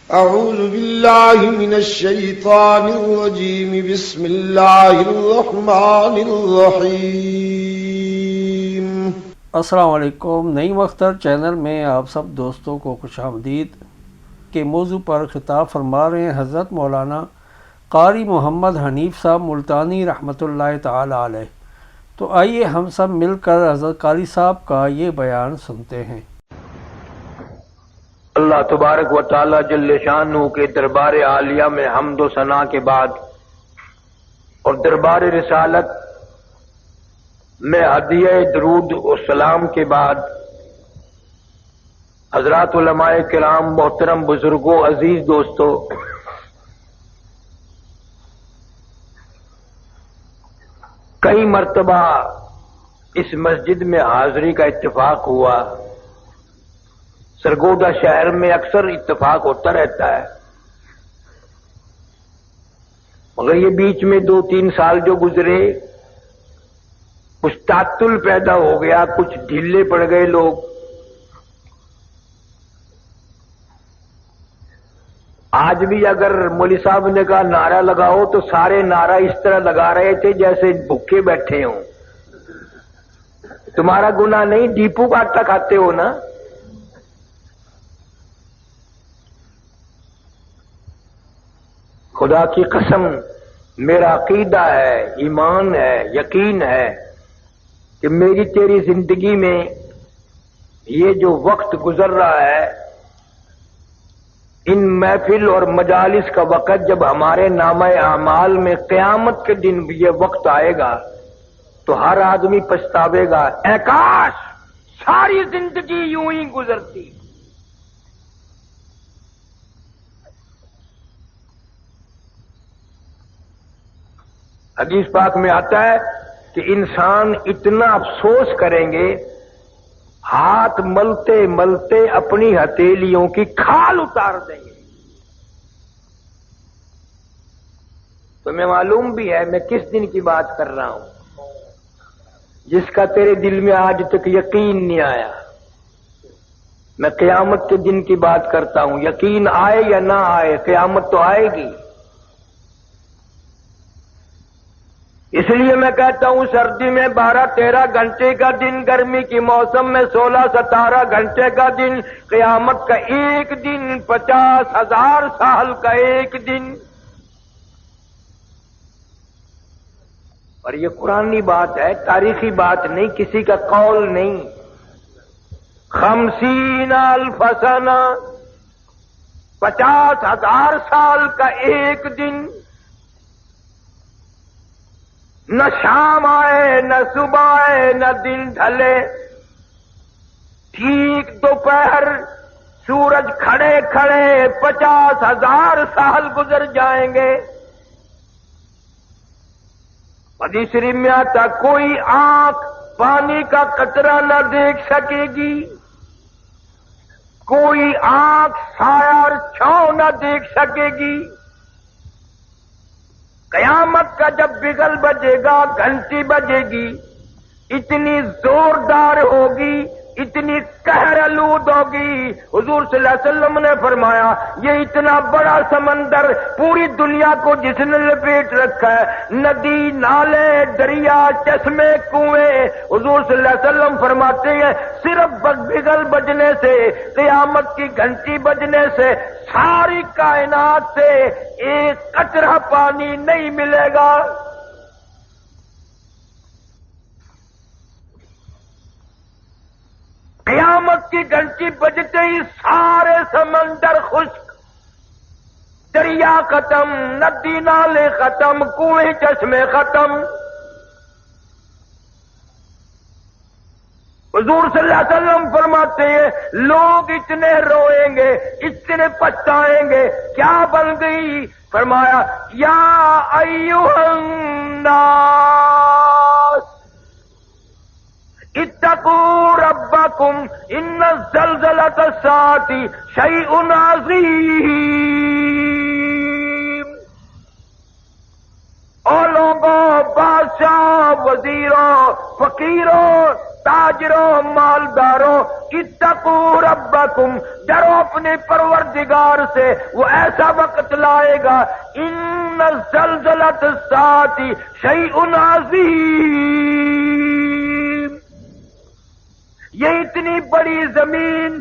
أعوذ بالله من الشيطان الرجيم بسم الله الرحمن الرحيم. السلام علیکم. نعیم اختر چینل میں آپ سب دوستوں کو خوش آمدید. کے موضوع پر خطاب فرما رہے ہیں حضرت مولانا قاری محمد حنیف صاحب ملتانی رحمۃ اللہ تعالی علیہ. تو آئیے ہم سب مل کر حضرت قاری صاحب کا یہ بیان سنتے ہیں. اللہ تبارک و تعالی جل شانہ کے دربار عالیہ میں حمد و ثنا کے بعد اور دربار رسالت میں ہدیہ درود و سلام کے بعد حضرات علماء کرام، محترم بزرگوں، عزیز دوستوں، کئی مرتبہ اس مسجد میں حاضری کا اتفاق ہوا. سرگودا شہر میں اکثر اتفاق ہوتا رہتا ہے، مگر یہ بیچ میں 2-3 سال جو گزرے کچھ تعطل پیدا ہو گیا، کچھ ڈھیلے پڑ گئے لوگ. آج بھی اگر مولوی صاحب نے کہا نعرہ لگاؤ تو سارے نعرہ اس طرح لگا رہے تھے جیسے بھوکے بیٹھے ہوں. تمہارا گناہ نہیں، ڈیپو کا آٹا کھاتے ہو نا. خدا کی قسم میرا عقیدہ ہے، ایمان ہے، یقین ہے کہ میری تیری زندگی میں یہ جو وقت گزر رہا ہے، ان محفل اور مجالس کا وقت جب ہمارے نامہ اعمال میں قیامت کے دن یہ وقت آئے گا تو ہر آدمی پچھتاوے گا، اے کاش ساری زندگی یوں ہی گزرتی. حدیث پاک میں آتا ہے کہ انسان اتنا افسوس کریں گے، ہاتھ ملتے ملتے اپنی ہتھیلیوں کی کھال اتار دیں گے. تمہیں معلوم بھی ہے میں کس دن کی بات کر رہا ہوں، جس کا تیرے دل میں آج تک یقین نہیں آیا. میں قیامت کے دن کی بات کرتا ہوں. یقین آئے یا نہ آئے، قیامت تو آئے گی. اس لیے میں کہتا ہوں سردی میں 12-13 گھنٹے کا دن، گرمی کی موسم میں 16-17 گھنٹے کا دن، قیامت کا ایک دن 50,000 سال کا ایک دن. اور یہ قرآنی بات ہے، تاریخی بات نہیں، کسی کا قول نہیں. 50,000 سنہ، 50,000 سال کا ایک دن. نہ شام آئے، نہ صبح آئے، نہ دن ڈھلے، ٹھیک دوپہر سورج کھڑے کھڑے 50,000 سال گزر جائیں گے. حدیث شریف میں آتا کوئی آنکھ پانی کا قطرہ نہ دیکھ سکے گی، کوئی آنکھ سایہ اور چھاؤں نہ دیکھ سکے گی. قیامت کا جب بگل بجے گا، گھنٹی بجے گی، اتنی زوردار ہوگی، اتنی قہر آلود ہوگی. حضور صلی اللہ علیہ وسلم نے فرمایا یہ اتنا بڑا سمندر پوری دنیا کو جس نے لپیٹ رکھا ہے، ندی، نالے، دریا، چشمے، کنویں، حضور صلی اللہ علیہ وسلم فرماتے ہیں صرف بگل بجنے سے، قیامت کی گھنٹی بجنے سے ساری کائنات سے ایک قطرہ پانی نہیں ملے گا. قیامت کی گھنٹی بجتے ہی سارے سمندر خشک، دریا ختم، ندی نالے ختم، کنویں چشمے ختم. حضور صلی اللہ علیہ وسلم فرماتے ہیں لوگ اتنے روئیں گے، اتنے پچھتائیں گے، کیا بن گئی؟ فرمایا یا ایھا الناس اتقوا ربکم ان زلزلۃ الساعۃ شیء عظیم. او لوگوں، بادشاہ، وزیروں، فقیروں، تاجروں، مالداروں، اتقو ربکم، ڈرو اپنے پروردگار سے، وہ ایسا وقت لائے گا، ان زلزلۃ الساعۃ شیء عظیم، یہ اتنی بڑی زمین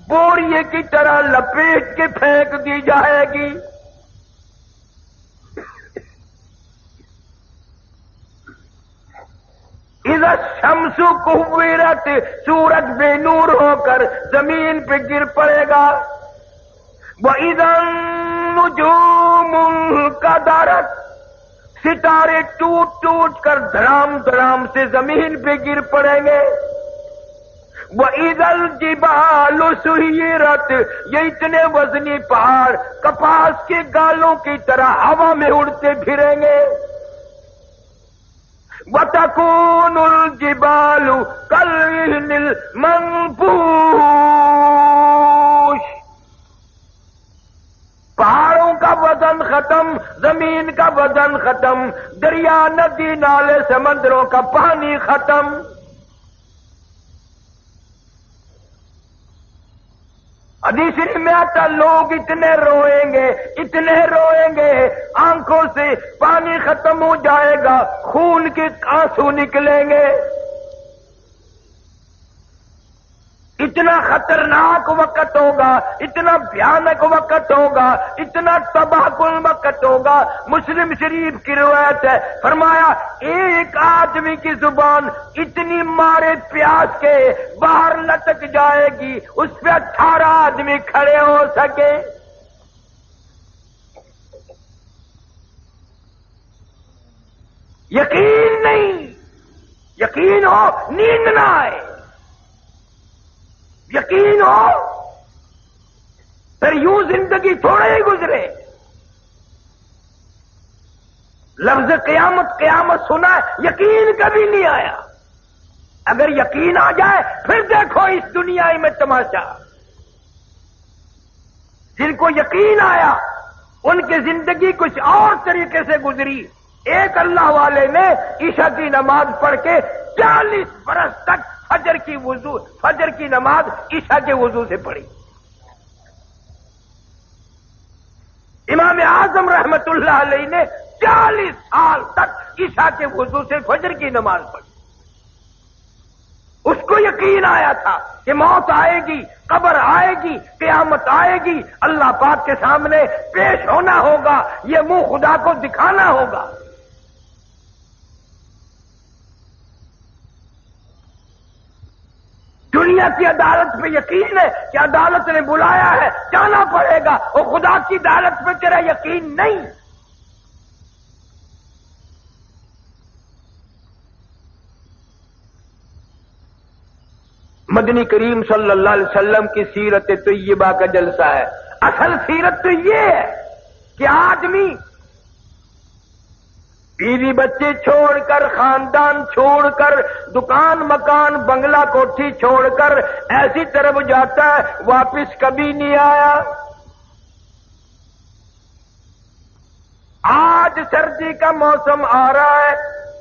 بوریے کی طرح لپیٹ کے پھینک دی جائے گی۔ اذا الشمس کورت، سورج بے نور ہو کر زمین پہ گر پڑے گا۔ وَإِذَا النُّجُومُ انْكَدَرَتْ، ستارے ٹوٹ ٹوٹ کر دھڑام دھڑام سے زمین پہ گر پڑیں گے۔ وَإِذَا الْجِبَالُ سُيِّرَتْ، یہ اتنے وزنی پہاڑ کپاس کے گالوں کی طرح ہوا میں اڑتے پھریں گے۔ وَتَكُونُ الْجِبَالُ كَالْعِهْنِ الْمَنفُوشِ، پہاڑوں کا وزن ختم، زمین کا وزن ختم، دریا ندی نالے سمندروں کا پانی ختم۔ حدیث شریف میں آتا لوگ اتنے روئیں گے، اتنے روئیں گے، آنکھوں سے پانی ختم ہو جائے گا، خون کے آنسو نکلیں گے۔ اتنا خطرناک وقت ہوگا، اتنا بھیانک وقت ہوگا، اتنا تباہ کن وقت ہوگا۔ مسلم شریف کی روایت ہے، فرمایا ایک آدمی کی زبان اتنی مارے پیاس کے باہر لٹک جائے گی، اس پہ 18 آدمی کھڑے ہو سکے۔ یقین نہیں، یقین ہو نیند نہ آئے، یقین ہو پھر یوں زندگی تھوڑے ہی گزرے۔ لفظ قیامت قیامت سنا ہے، یقین کبھی نہیں آیا۔ اگر یقین آ جائے پھر دیکھو اس دنیا میں تماشا۔ جن کو یقین آیا ان کی زندگی کچھ اور طریقے سے گزری۔ ایک اللہ والے نے عشاء کی نماز پڑھ کے 40 برس تک فجر کی نماز عشاء کے وضو سے پڑھی۔ امام اعظم رحمت اللہ علیہ نے 40 سال تک عشاء کے وضو سے فجر کی نماز پڑھی۔ اس کو یقین آیا تھا کہ موت آئے گی، قبر آئے گی، قیامت آئے گی، اللہ پاک کے سامنے پیش ہونا ہوگا، یہ منہ خدا کو دکھانا ہوگا۔ دنیا کی عدالت پہ یقین ہے کہ عدالت نے بلایا ہے، جانا پڑے گا، اور خدا کی عدالت پہ تیرا یقین نہیں۔ مدنی کریم صلی اللہ علیہ وسلم کی سیرت طیبہ کا جلسہ ہے۔ اصل سیرت تو یہ ہے کہ آدمی بیوی بچے چھوڑ کر، خاندان چھوڑ کر، دکان مکان بنگلہ کوٹھی چھوڑ کر ایسی طرف جاتا ہے واپس کبھی نہیں آیا۔ آج سردی کا موسم آ رہا ہے،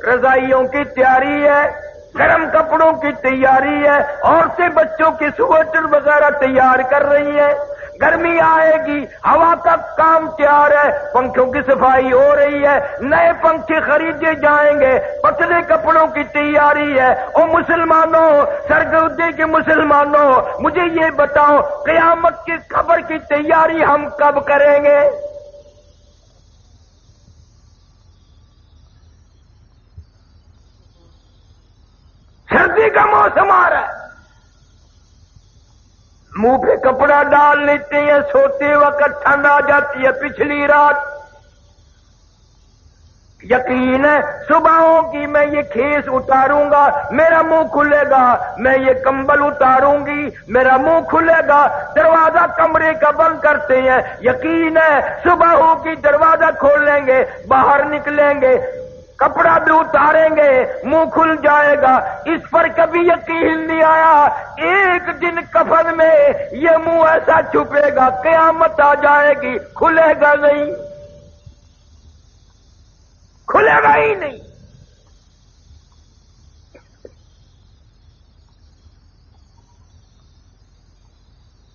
رضائیوں کی تیاری ہے، گرم کپڑوں کی تیاری ہے، عورتیں بچوں کی سویٹر وغیرہ تیار کر رہی ہیں۔ گرمی آئے گی، ہوا کا کام تیار ہے، پنکھوں کی صفائی ہو رہی ہے، نئے پنکھے خریدے جائیں گے، پتلے کپڑوں کی تیاری ہے۔ اور مسلمانوں، سرگودے کے مسلمانوں، مجھے یہ بتاؤ قیامت کی خبر کی تیاری ہم کب کریں گے؟ سردی کا موسم آ رہا ہے، منہ پہ کپڑا ڈال لیتے ہیں، سوتے وقت ٹھنڈ آ جاتی ہے پچھلی رات۔ یقین ہے صبح ہوگی میں یہ کھیس اتاروں گا، میرا منہ کھلے گا، میں یہ کمبل اتاروں گی، میرا منہ کھلے گا۔ دروازہ کمرے کا بند کرتے ہیں، یقین ہے صبح ہوگی دروازہ کھول لیں گے، باہر نکلیں گے، کپڑا بھی اتاریں گے، منہ کھل جائے گا۔ اس پر کبھی یقین نہیں آیا ایک دن کفن میں یہ منہ ایسا چھپے گا، قیامت آ جائے گی، کھلے گا نہیں، کھلے گا ہی نہیں۔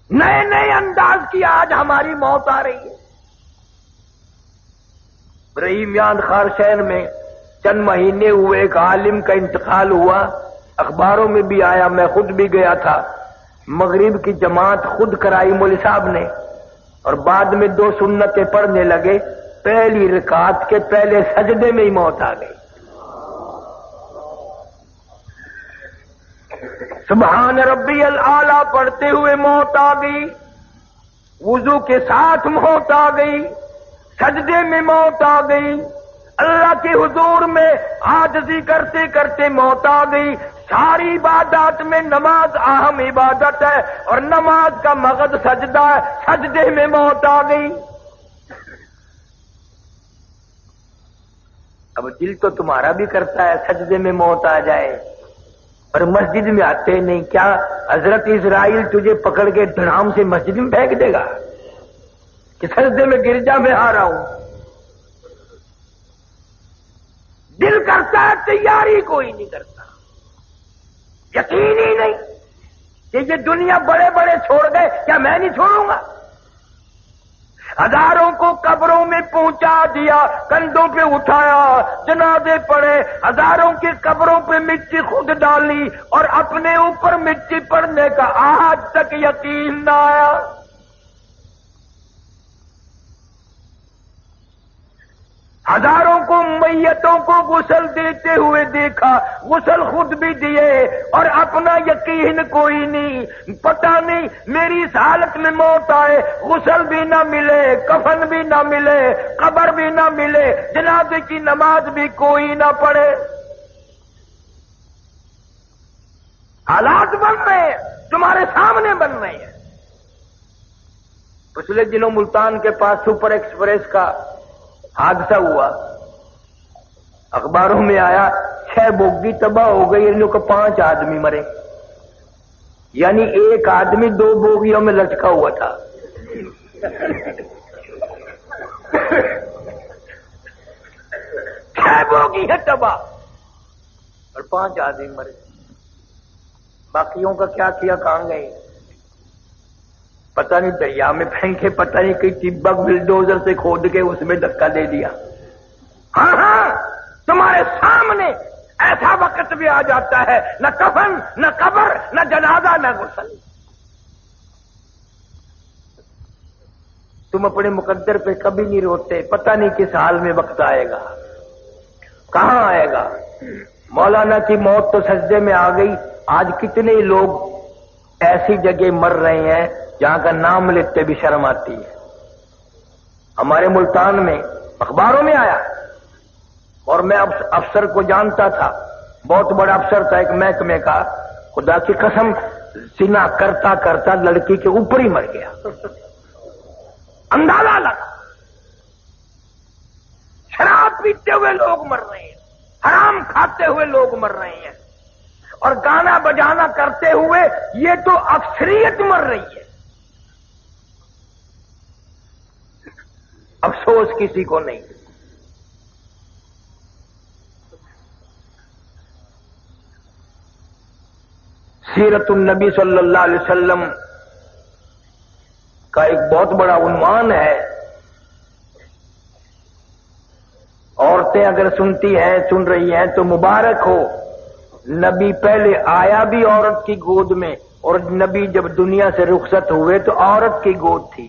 نئے نئے انداز کی آج ہماری موت آ رہی ہے. رحیم یان خار شہر میں چند مہینے ہوئے ایک عالم کا انتقال ہوا، اخباروں میں بھی آیا، میں خود بھی گیا تھا. مغرب کی جماعت خود کرائی مولوی صاحب نے، اور بعد میں 2 سنتیں پڑھنے لگے. پہلی رکعت کے پہلے سجدے میں ہی موت آ گئی. سبحان ربی الاعلیٰ پڑھتے ہوئے موت آ گئی، وضو کے ساتھ موت آ گئی، سجدے میں موت آ گئی، اللہ کے حضور میں عاجزی کرتے کرتے موت آ گئی. ساری عبادات میں نماز اہم عبادت ہے، اور نماز کا مغز سجدہ ہے، سجدے میں موت آ گئی. اب دل تو تمہارا بھی کرتا ہے سجدے میں موت آ جائے، اور مسجد میں آتے نہیں. کیا حضرت اسرائیل تجھے پکڑ کے دھڑام سے مسجد میں پھینک دے گا کہ سجدے میں گرجا میں آ رہا ہوں؟ دل کرتا ہے، تیاری کوئی نہیں کرتا. یقین ہی نہیں کہ یہ دنیا بڑے بڑے چھوڑ گئے، کیا میں نہیں چھوڑوں گا؟ ہزاروں کو قبروں میں پہنچا دیا، کندھوں پہ اٹھایا، جنازے پڑے، ہزاروں کی قبروں پہ مٹی خود ڈالی، اور اپنے اوپر مٹی پڑنے کا آج تک یقین نہ آیا. ہزاروں کو میتوں کو غسل دیتے ہوئے دیکھا، غسل خود بھی دیے، اور اپنا یقین کوئی نہیں. پتہ نہیں میری اس حالت میں موت آئے، غسل بھی نہ ملے، کفن بھی نہ ملے، قبر بھی نہ ملے، جنازے کی نماز بھی کوئی نہ پڑھے. حالات بن رہے ہیں، تمہارے سامنے بن رہے ہیں. پچھلے دنوں ملتان کے پاس سپر ایکسپریس کا حادثہ ہوا، اخباروں میں آیا 6 بوگی تباہ ہو گئی، ان لوگ 5 آدمی مرے. یعنی ایک آدمی 2 بوگیوں میں لٹکا ہوا تھا. 6 بوگی ہے تباہ اور 5 آدمی مرے. باقیوں کا کیا کیا، کہاں گئے پتہ نہیں، دریا میں پھینکے، پتہ نہیں کئی ٹبک بلڈوزر سے کھود کے اس میں دھکا دے دیا. ہاں ہاں، تمہارے سامنے ایسا وقت بھی آ جاتا ہے، نہ کفن، نہ قبر، نہ جنازہ، نہ غسل. تم اپنے مقدر پہ کبھی نہیں روتے، پتہ نہیں کس حال میں وقت آئے گا، کہاں آئے گا. مولانا کی موت تو سجدے میں آ گئی. آج کتنے لوگ ایسی جگہ مر رہے ہیں جہاں کا نام لیتے بھی شرم آتی ہے. ہمارے ملتان میں اخباروں میں آیا، اور میں افسر کو جانتا تھا، بہت بڑا افسر تھا ایک محکمے کا. خدا کی قسم، زنا کرتا کرتا لڑکی کے اوپر ہی مر گیا. اندازہ لگا. شراب پیتے ہوئے لوگ مر رہے ہیں، حرام کھاتے ہوئے لوگ مر رہے ہیں، اور گانا بجانا کرتے ہوئے یہ تو اکثریت مر رہی ہے. افسوس کسی کو نہیں. سیرت النبی صلی اللہ علیہ وسلم کا ایک بہت بڑا عنوان ہے. عورتیں اگر سنتی ہیں، سن رہی ہیں تو مبارک ہو. نبی پہلے آیا بھی عورت کی گود میں، اور نبی جب دنیا سے رخصت ہوئے تو عورت کی گود تھی.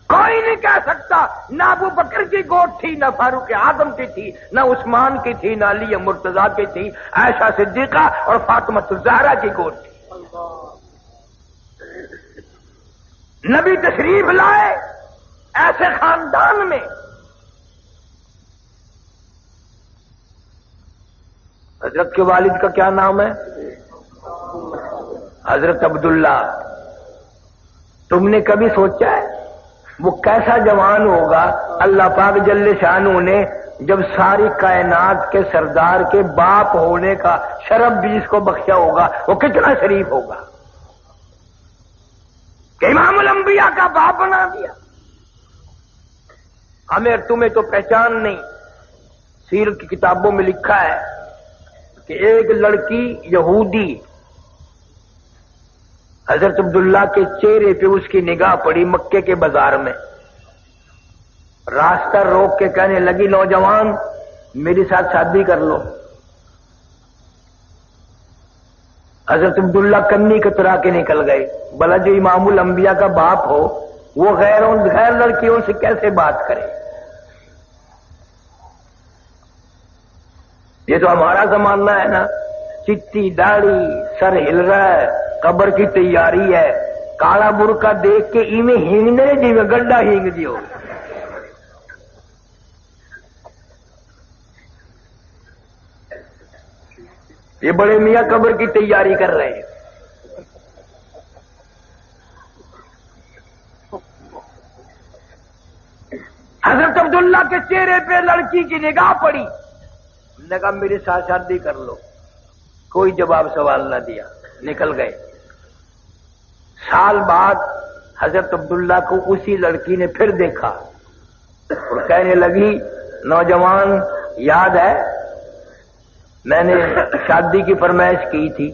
کوئی نہیں کہہ سکتا نہ ابو بکر کی گود تھی، نہ فاروق اعظم کی تھی، نہ عثمان کی تھی، نہ علی مرتضیٰ کی تھی. عائشہ صدیقہ اور فاطمہ الزہرا کی گود تھی. نبی تشریف لائے ایسے خاندان میں. حضرت کے والد کا کیا نام ہے؟ حضرت عبداللہ. تم نے کبھی سوچا ہے وہ کیسا جوان ہوگا اللہ پاک جل شانہ نے جب ساری کائنات کے سردار کے باپ ہونے کا شرف بھی اس کو بخشا ہوگا؟ وہ کتنا شریف ہوگا کہ امام الانبیاء کا باپ بنا دیا. ہمیں تمہیں تو پہچان نہیں. سیرت کی کتابوں میں لکھا ہے کہ ایک لڑکی یہودی حضرت عبداللہ کے چہرے پہ اس کی نگاہ پڑی مکے کے بازار میں. راستہ روک کے کہنے لگی نوجوان میرے ساتھ شادی کر لو. حضرت عبداللہ کنی کترا کے نکل گئے. بھلا جو امام الانبیاء کا باپ ہو وہ غیر لڑکیوں سے کیسے بات کرے؟ یہ تو ہمارا زمانہ ہے نا، چٹی داڑھی، سر ہل رہا ہے، قبر کی تیاری ہے، کالا برقع دیکھ کے ایویں ہینگنے جی میں گڈا ہینگ دیو. یہ بڑے میاں قبر کی تیاری کر رہے ہیں. حضرت عبداللہ کے چہرے پہ لڑکی کی نگاہ پڑی، نے کہا میرے ساتھ شادی کر لو. کوئی جواب سوال نہ دیا، نکل گئے. سال بعد حضرت عبداللہ کو اسی لڑکی نے پھر دیکھا اور کہنے لگی نوجوان یاد ہے میں نے شادی کی فرمائش کی تھی؟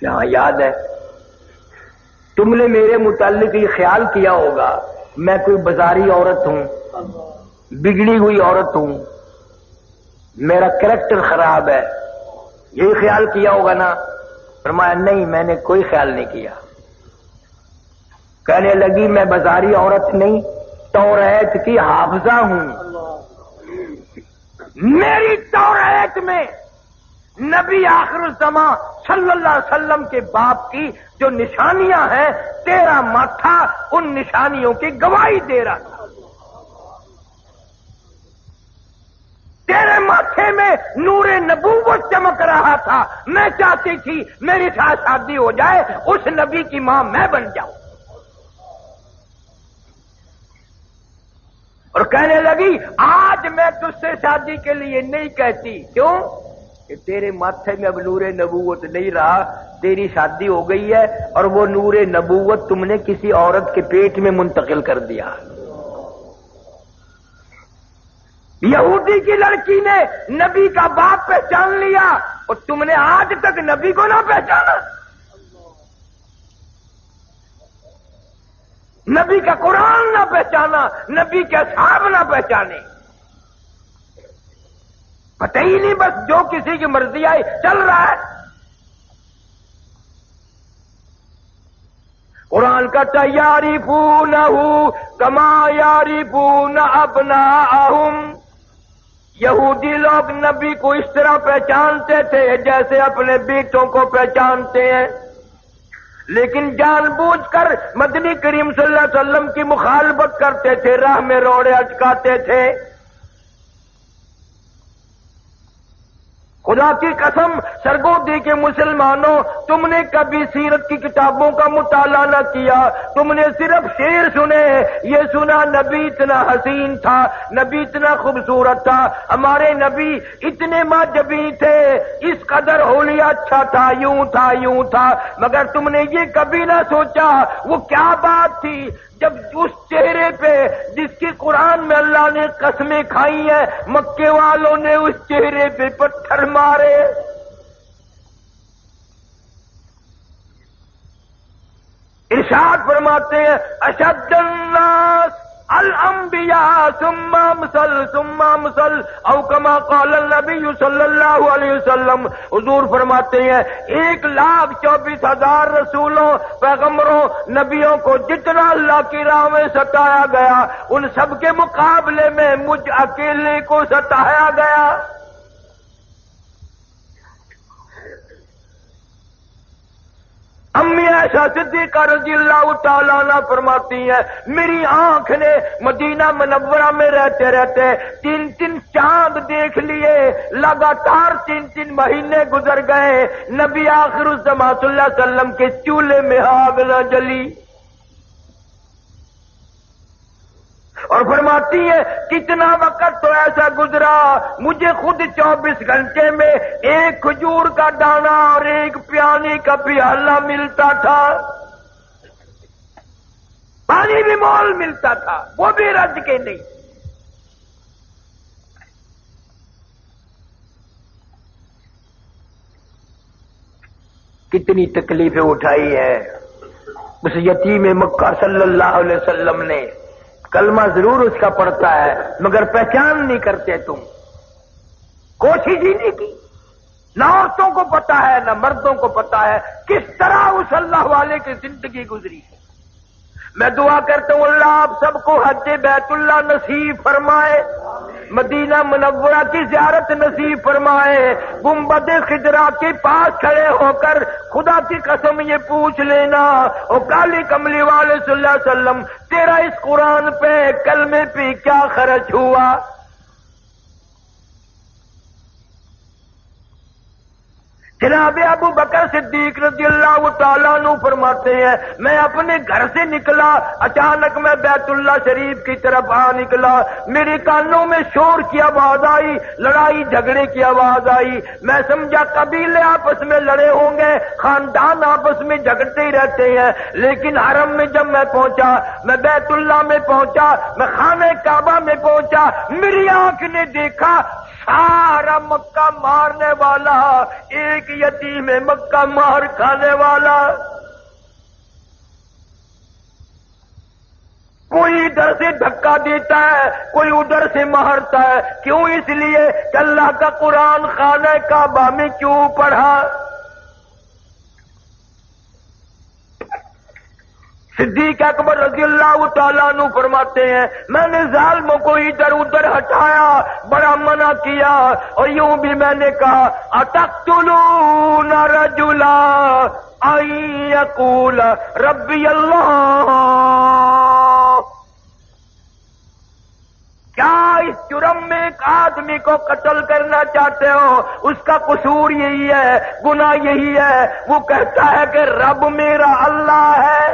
ہاں یاد ہے. تم نے میرے متعلق یہ خیال کیا ہوگا میں کوئی بازاری عورت ہوں، بگڑی ہوئی عورت ہوں، میرا کریکٹر خراب ہے، یہی خیال کیا ہوگا نا؟ فرمایا نہیں میں نے کوئی خیال نہیں کیا. کہنے لگی میں بازاری عورت نہیں، توریت کی حافظہ ہوں. میری توریت میں نبی آخر الزمان صلی اللہ علیہ وسلم کے باپ کی جو نشانیاں ہیں تیرا ماتھا ان نشانیوں کی گواہی دے رہا تھا. تیرے ماتھے میں نور نبوت چمک رہا تھا. میں چاہتی تھی میری ساتھ شادی ہو جائے، اس نبی کی ماں میں بن جاؤں. اور کہنے لگی آج میں تجھ سے شادی کے لیے نہیں کہتی. کیوں؟ کہ تیرے ماتھے میں اب نور نبوت نہیں رہا، تیری شادی ہو گئی ہے اور وہ نور نبوت تم نے کسی عورت کے پیٹ میں منتقل کر دیا. یہودی کی لڑکی نے نبی کا باپ پہچان لیا اور تم نے آج تک نبی کو نہ پہچانا. نبی کا قرآن نہ پہچانا، نبی کے اصحاب نہ پہچانے. پتہ ہی نہیں، بس جو کسی کی مرضی آئی چل رہا ہے. قرآن کا یعرفونہ کما یعرفون ابناءہم. یہودی لوگ نبی کو اس طرح پہچانتے تھے جیسے اپنے بیٹوں کو پہچانتے ہیں، لیکن جان بوجھ کر مدنی کریم صلی اللہ علیہ وسلم کی مخالفت کرتے تھے، راہ میں روڑے اٹکاتے تھے. خدا کی قسم سرگودی کے مسلمانوں، تم نے کبھی سیرت کی کتابوں کا مطالعہ نہ کیا، تم نے صرف شعر سنے. یہ سنا نبی اتنا حسین تھا، نبی اتنا خوبصورت تھا، ہمارے نبی اتنے ماجبی تھے، اس قدر حلیہ اچھا تھا، یوں تھا یوں تھا. مگر تم نے یہ کبھی نہ سوچا وہ کیا بات تھی جب اس چہرے پہ جس کی قرآن میں اللہ نے قسمیں کھائی ہیں، مکے والوں نے اس چہرے پہ پتھر مارے. ارشاد فرماتے ہیں اشد الناس الانبیاء ثم امثل ثم امثل او کما قال النبی صلی اللہ علیہ وسلم. حضور فرماتے ہیں 1,24,000 رسولوں، پیغمبروں، نبیوں کو جتنا اللہ کی راہ میں ستایا گیا ان سب کے مقابلے میں مجھ اکیلے کو ستایا گیا. امی عائشہ صدیقہ رضی اللہ تعالیٰ عنہ فرماتی ہیں میری آنکھ نے مدینہ منورہ میں رہتے رہتے 3 چاند دیکھ لیے، لگاتار 3 مہینے گزر گئے، نبی آخر الزمان صلی اللہ علیہ وسلم کے چولہے میں آگ نہ جلی. اور فرماتی ہے کتنا وقت تو ایسا گزرا مجھے خود 24 گھنٹے میں 1 کھجور کا دانہ اور 1 پیانے کا پیالہ ملتا تھا، پانی بھی مول ملتا تھا، وہ بھی رج کے نہیں. کتنی تکلیفیں اٹھائی ہے اس یتیم مکہ صلی اللہ علیہ وسلم نے. کلمہ ضرور اس کا پڑتا ہے مگر پہچان نہیں کرتے تم. کوشش ہی نہیں کی. نہ عورتوں کو پتا ہے نہ مردوں کو پتا ہے کس طرح اس اللہ والے کی زندگی گزری ہے. میں دعا کرتا ہوں اللہ آپ سب کو حج بیت اللہ نصیب فرمائے, مدینہ منورہ کی زیارت نصیب فرمائے. گنبد خضرا کے پاس کھڑے ہو کر خدا کی قسم یہ پوچھ لینا او کالی کملی والے صلی اللہ علیہ وسلم تیرا اس قرآن پہ کلمے پہ کیا خرچ ہوا؟ جناب ابو بکر صدیق رضی اللہ تعالیٰ عنہ فرماتے ہیں میں اپنے گھر سے نکلا, اچانک میں بیت اللہ شریف کی طرف نکلا. میرے کانوں میں شور کی آواز آئی, لڑائی جھگڑے کی آواز آئی. میں سمجھا قبیلے آپس میں لڑے ہوں گے, خاندان آپس میں جھگڑتے ہی رہتے ہیں. لیکن حرم میں جب میں پہنچا, میں بیت اللہ میں پہنچا, میں خانہ کعبہ میں پہنچا, میری آنکھ نے دیکھا سارا مکہ مارنے والا ایک یتیم مکہ مار کھانے والا. کوئی ادھر سے دھکا دیتا ہے کوئی ادھر سے مارتا ہے. کیوں؟ اس لیے کہ اللہ کا قرآن خانہ کعبہ میں کیوں پڑھا. صدیق اکبر رضی اللہ تعالیٰ عنہ فرماتے ہیں میں نے ظالموں کو ادھر ادھر ہٹایا, بڑا منع کیا, اور یوں بھی میں نے کہا اتقتلون رجلا ان یقول ربی اللہ, کیا اس جرم میں ایک آدمی کو قتل کرنا چاہتے ہو؟ اس کا قصور یہی ہے, گناہ یہی ہے, وہ کہتا ہے کہ رب میرا اللہ ہے.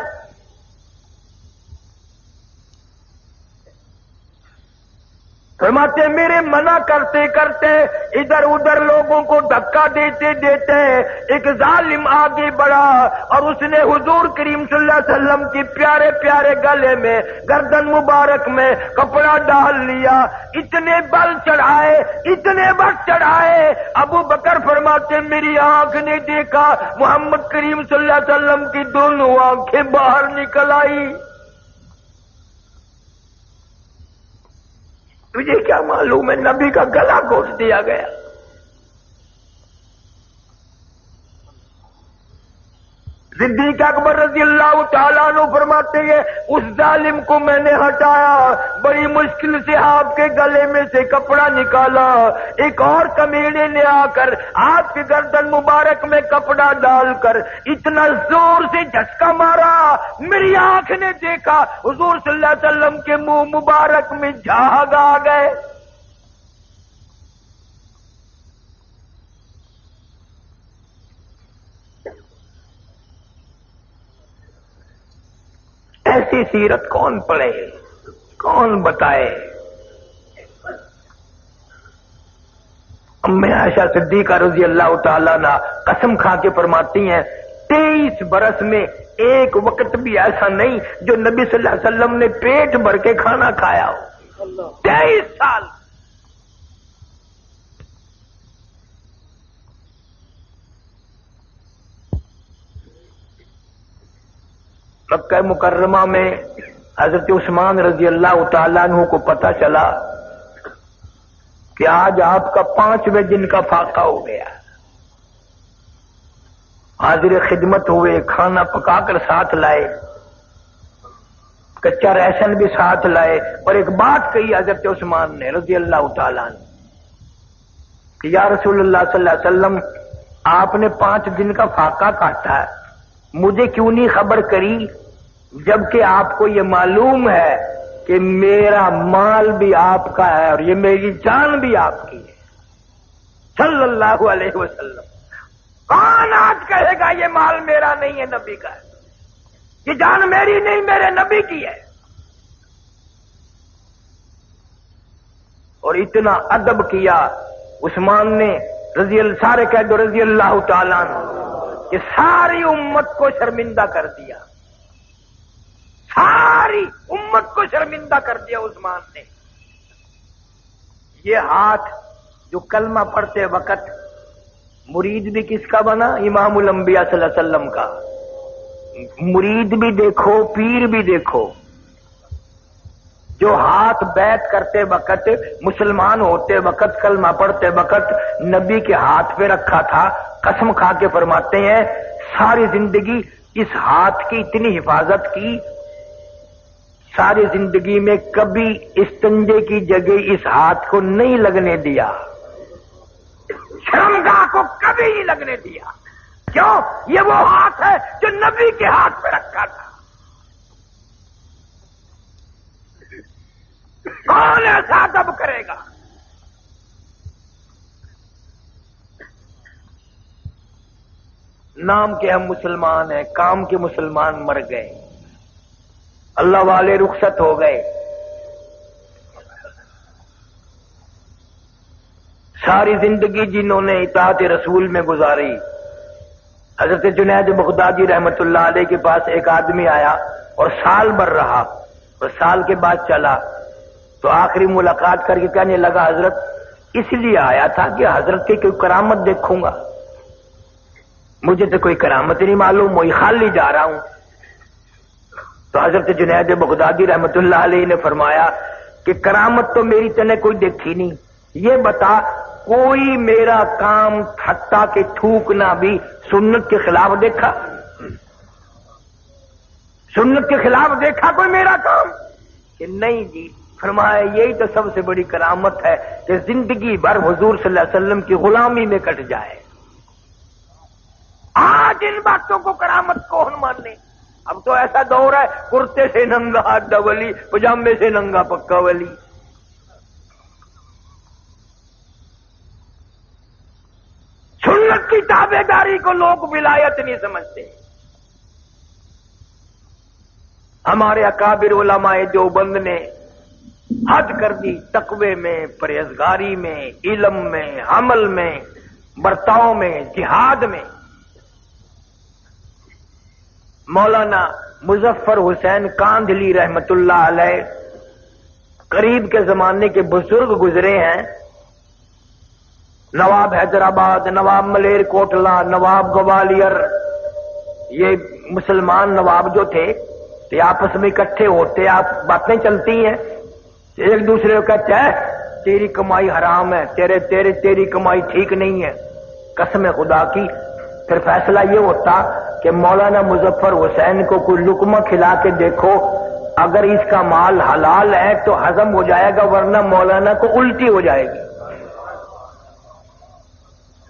فرماتے میرے منع کرتے کرتے ادھر ادھر لوگوں کو دھکا دیتے دیتے ایک ظالم آگے بڑھا اور اس نے حضور کریم صلی اللہ علیہ وسلم کی پیارے پیارے گلے میں گردن مبارک میں کپڑا ڈال لیا. اتنے بل چڑھائے اتنے بل چڑھائے. ابو بکر فرماتے میری آنکھ نے دیکھا محمد کریم صلی اللہ علیہ وسلم کی دونوں آنکھیں باہر نکل آئی. تجھے کیا معلوم ہے نبی کا گلا گھونٹ دیا گیا. صدیق اکبر رضی اللہ تعالیٰ عنہ فرماتے ہیں اس ظالم کو میں نے ہٹایا, بڑی مشکل سے آپ کے گلے میں سے کپڑا نکالا. ایک اور کمینے نے آ کر آپ کے گردن مبارک میں کپڑا ڈال کر اتنا زور سے جھٹکا مارا, میری آنکھ نے دیکھا حضور صلی اللہ علیہ وسلم کے منہ مبارک میں جھاگ آ گئے. ایسی سیرت کون پڑھے, کون بتائے؟ ام عائشہ صدیقہ رضی اللہ تعالیٰ عنہ قسم کھا کے فرماتی ہیں 23 برس میں ایک وقت بھی ایسا نہیں جو نبی صلی اللہ علیہ وسلم نے پیٹ بھر کے کھانا کھایا ہو. 23 سال. مکہ مکرمہ میں حضرت عثمان رضی اللہ تعالیٰ عنہ کو پتہ چلا کہ آج آپ کا 5ویں دن کا فاقہ ہو گیا. حاضر خدمت ہوئے, کھانا پکا کر ساتھ لائے, کچا ریشن بھی ساتھ لائے, اور ایک بات کہی حضرت عثمان نے رضی اللہ تعالیٰ عنہ کہ یا رسول اللہ صلی اللہ علیہ وسلم آپ نے 5 دن کا فاقہ کاٹا ہے, مجھے کیوں نہیں خبر کری جبکہ آپ کو یہ معلوم ہے کہ میرا مال بھی آپ کا ہے اور یہ میری جان بھی آپ کی ہے صلی اللہ علیہ وسلم. کون آج کہے گا یہ مال میرا نہیں ہے نبی کا ہے, یہ جان میری نہیں میرے نبی کی ہے. اور اتنا ادب کیا عثمان نے سارے کہہ دو رضی اللہ تعالیٰ عنہ کہ ساری امت کو شرمندہ کر دیا, ساری امت کو شرمندہ کر دیا عثمان نے. یہ ہاتھ جو کلمہ پڑھتے وقت مرید بھی کس کا بنا؟ امام الانبیاء صلی اللہ علیہ وسلم کا. مرید بھی دیکھو، پیر بھی دیکھو. جو ہاتھ بیعت کرتے وقت، مسلمان ہوتے وقت، کلمہ پڑھتے وقت نبی کے ہاتھ پہ رکھا تھا، قسم کھا کے فرماتے ہیں ساری زندگی اس ہاتھ کی اتنی حفاظت کی، ساری زندگی میں کبھی استنجے کی جگہ اس ہاتھ کو نہیں لگنے دیا، شرمگاہ کو کبھی نہیں لگنے دیا. کیوں؟ یہ وہ ہاتھ ہے جو نبی کے ہاتھ پہ رکھا تھا. کون ایسا ادب کرے گا؟ نام کے ہم مسلمان ہیں، کام کے مسلمان مر گئے، اللہ والے رخصت ہو گئے. ساری زندگی جنہوں نے اطاعت رسول میں گزاری. حضرت جنید بغدادی رحمت اللہ علیہ کے پاس ایک آدمی آیا اور سال بھر رہا اور سال کے بعد چلا تو آخری ملاقات کر کے کہنے لگا حضرت اس لیے آیا تھا کہ حضرت کی کوئی کرامت دیکھوں گا، مجھے تو کوئی کرامت نہیں معلوم، وہی خالی جا رہا ہوں. تو حضرت جنید بغدادی رحمت اللہ علیہ نے فرمایا کہ کرامت تو میری تنے کوئی دیکھی نہیں، یہ بتا کوئی میرا کام حتیٰ کہ تھوکنا بھی سنت کے خلاف دیکھا؟ سنت کے خلاف دیکھا کوئی میرا کام؟ کہ نہیں جی. فرمایا یہی تو سب سے بڑی کرامت ہے کہ زندگی بھر حضور صلی اللہ علیہ وسلم کی غلامی میں کٹ جائے. آج ان باتوں کو کرامت کون ماننے؟ اب تو ایسا دور ہے کرتے سے ننگا ہڈا ولی، پجامے سے ننگا پکا ولی. سنت کی تابع داری کو لوگ ولایت نہیں سمجھتے. ہمارے اکابر علماء دیوبند نے حد کر دی تقوی میں، پرہیزگاری میں، علم میں، عمل میں، برتاؤ میں، جہاد میں. مولانا مظفر حسین کاندھلی رحمت اللہ علیہ قریب کے زمانے کے بزرگ گزرے ہیں. نواب حیدرآباد، نواب ملیر کوٹلا، نواب گوالیر، یہ مسلمان نواب جو تھے یہ آپس میں اکٹھے ہوتے، آپ باتیں چلتی ہیں، ایک دوسرے کو کہتے ہیں تیری کمائی حرام ہے، تیری کمائی ٹھیک نہیں ہے. قسم خدا کی پھر فیصلہ یہ ہوتا کہ مولانا مظفر حسین کو کوئی لقمہ کھلا کے دیکھو، اگر اس کا مال حلال ہے تو ہضم ہو جائے گا، ورنہ مولانا کو الٹی ہو جائے گی.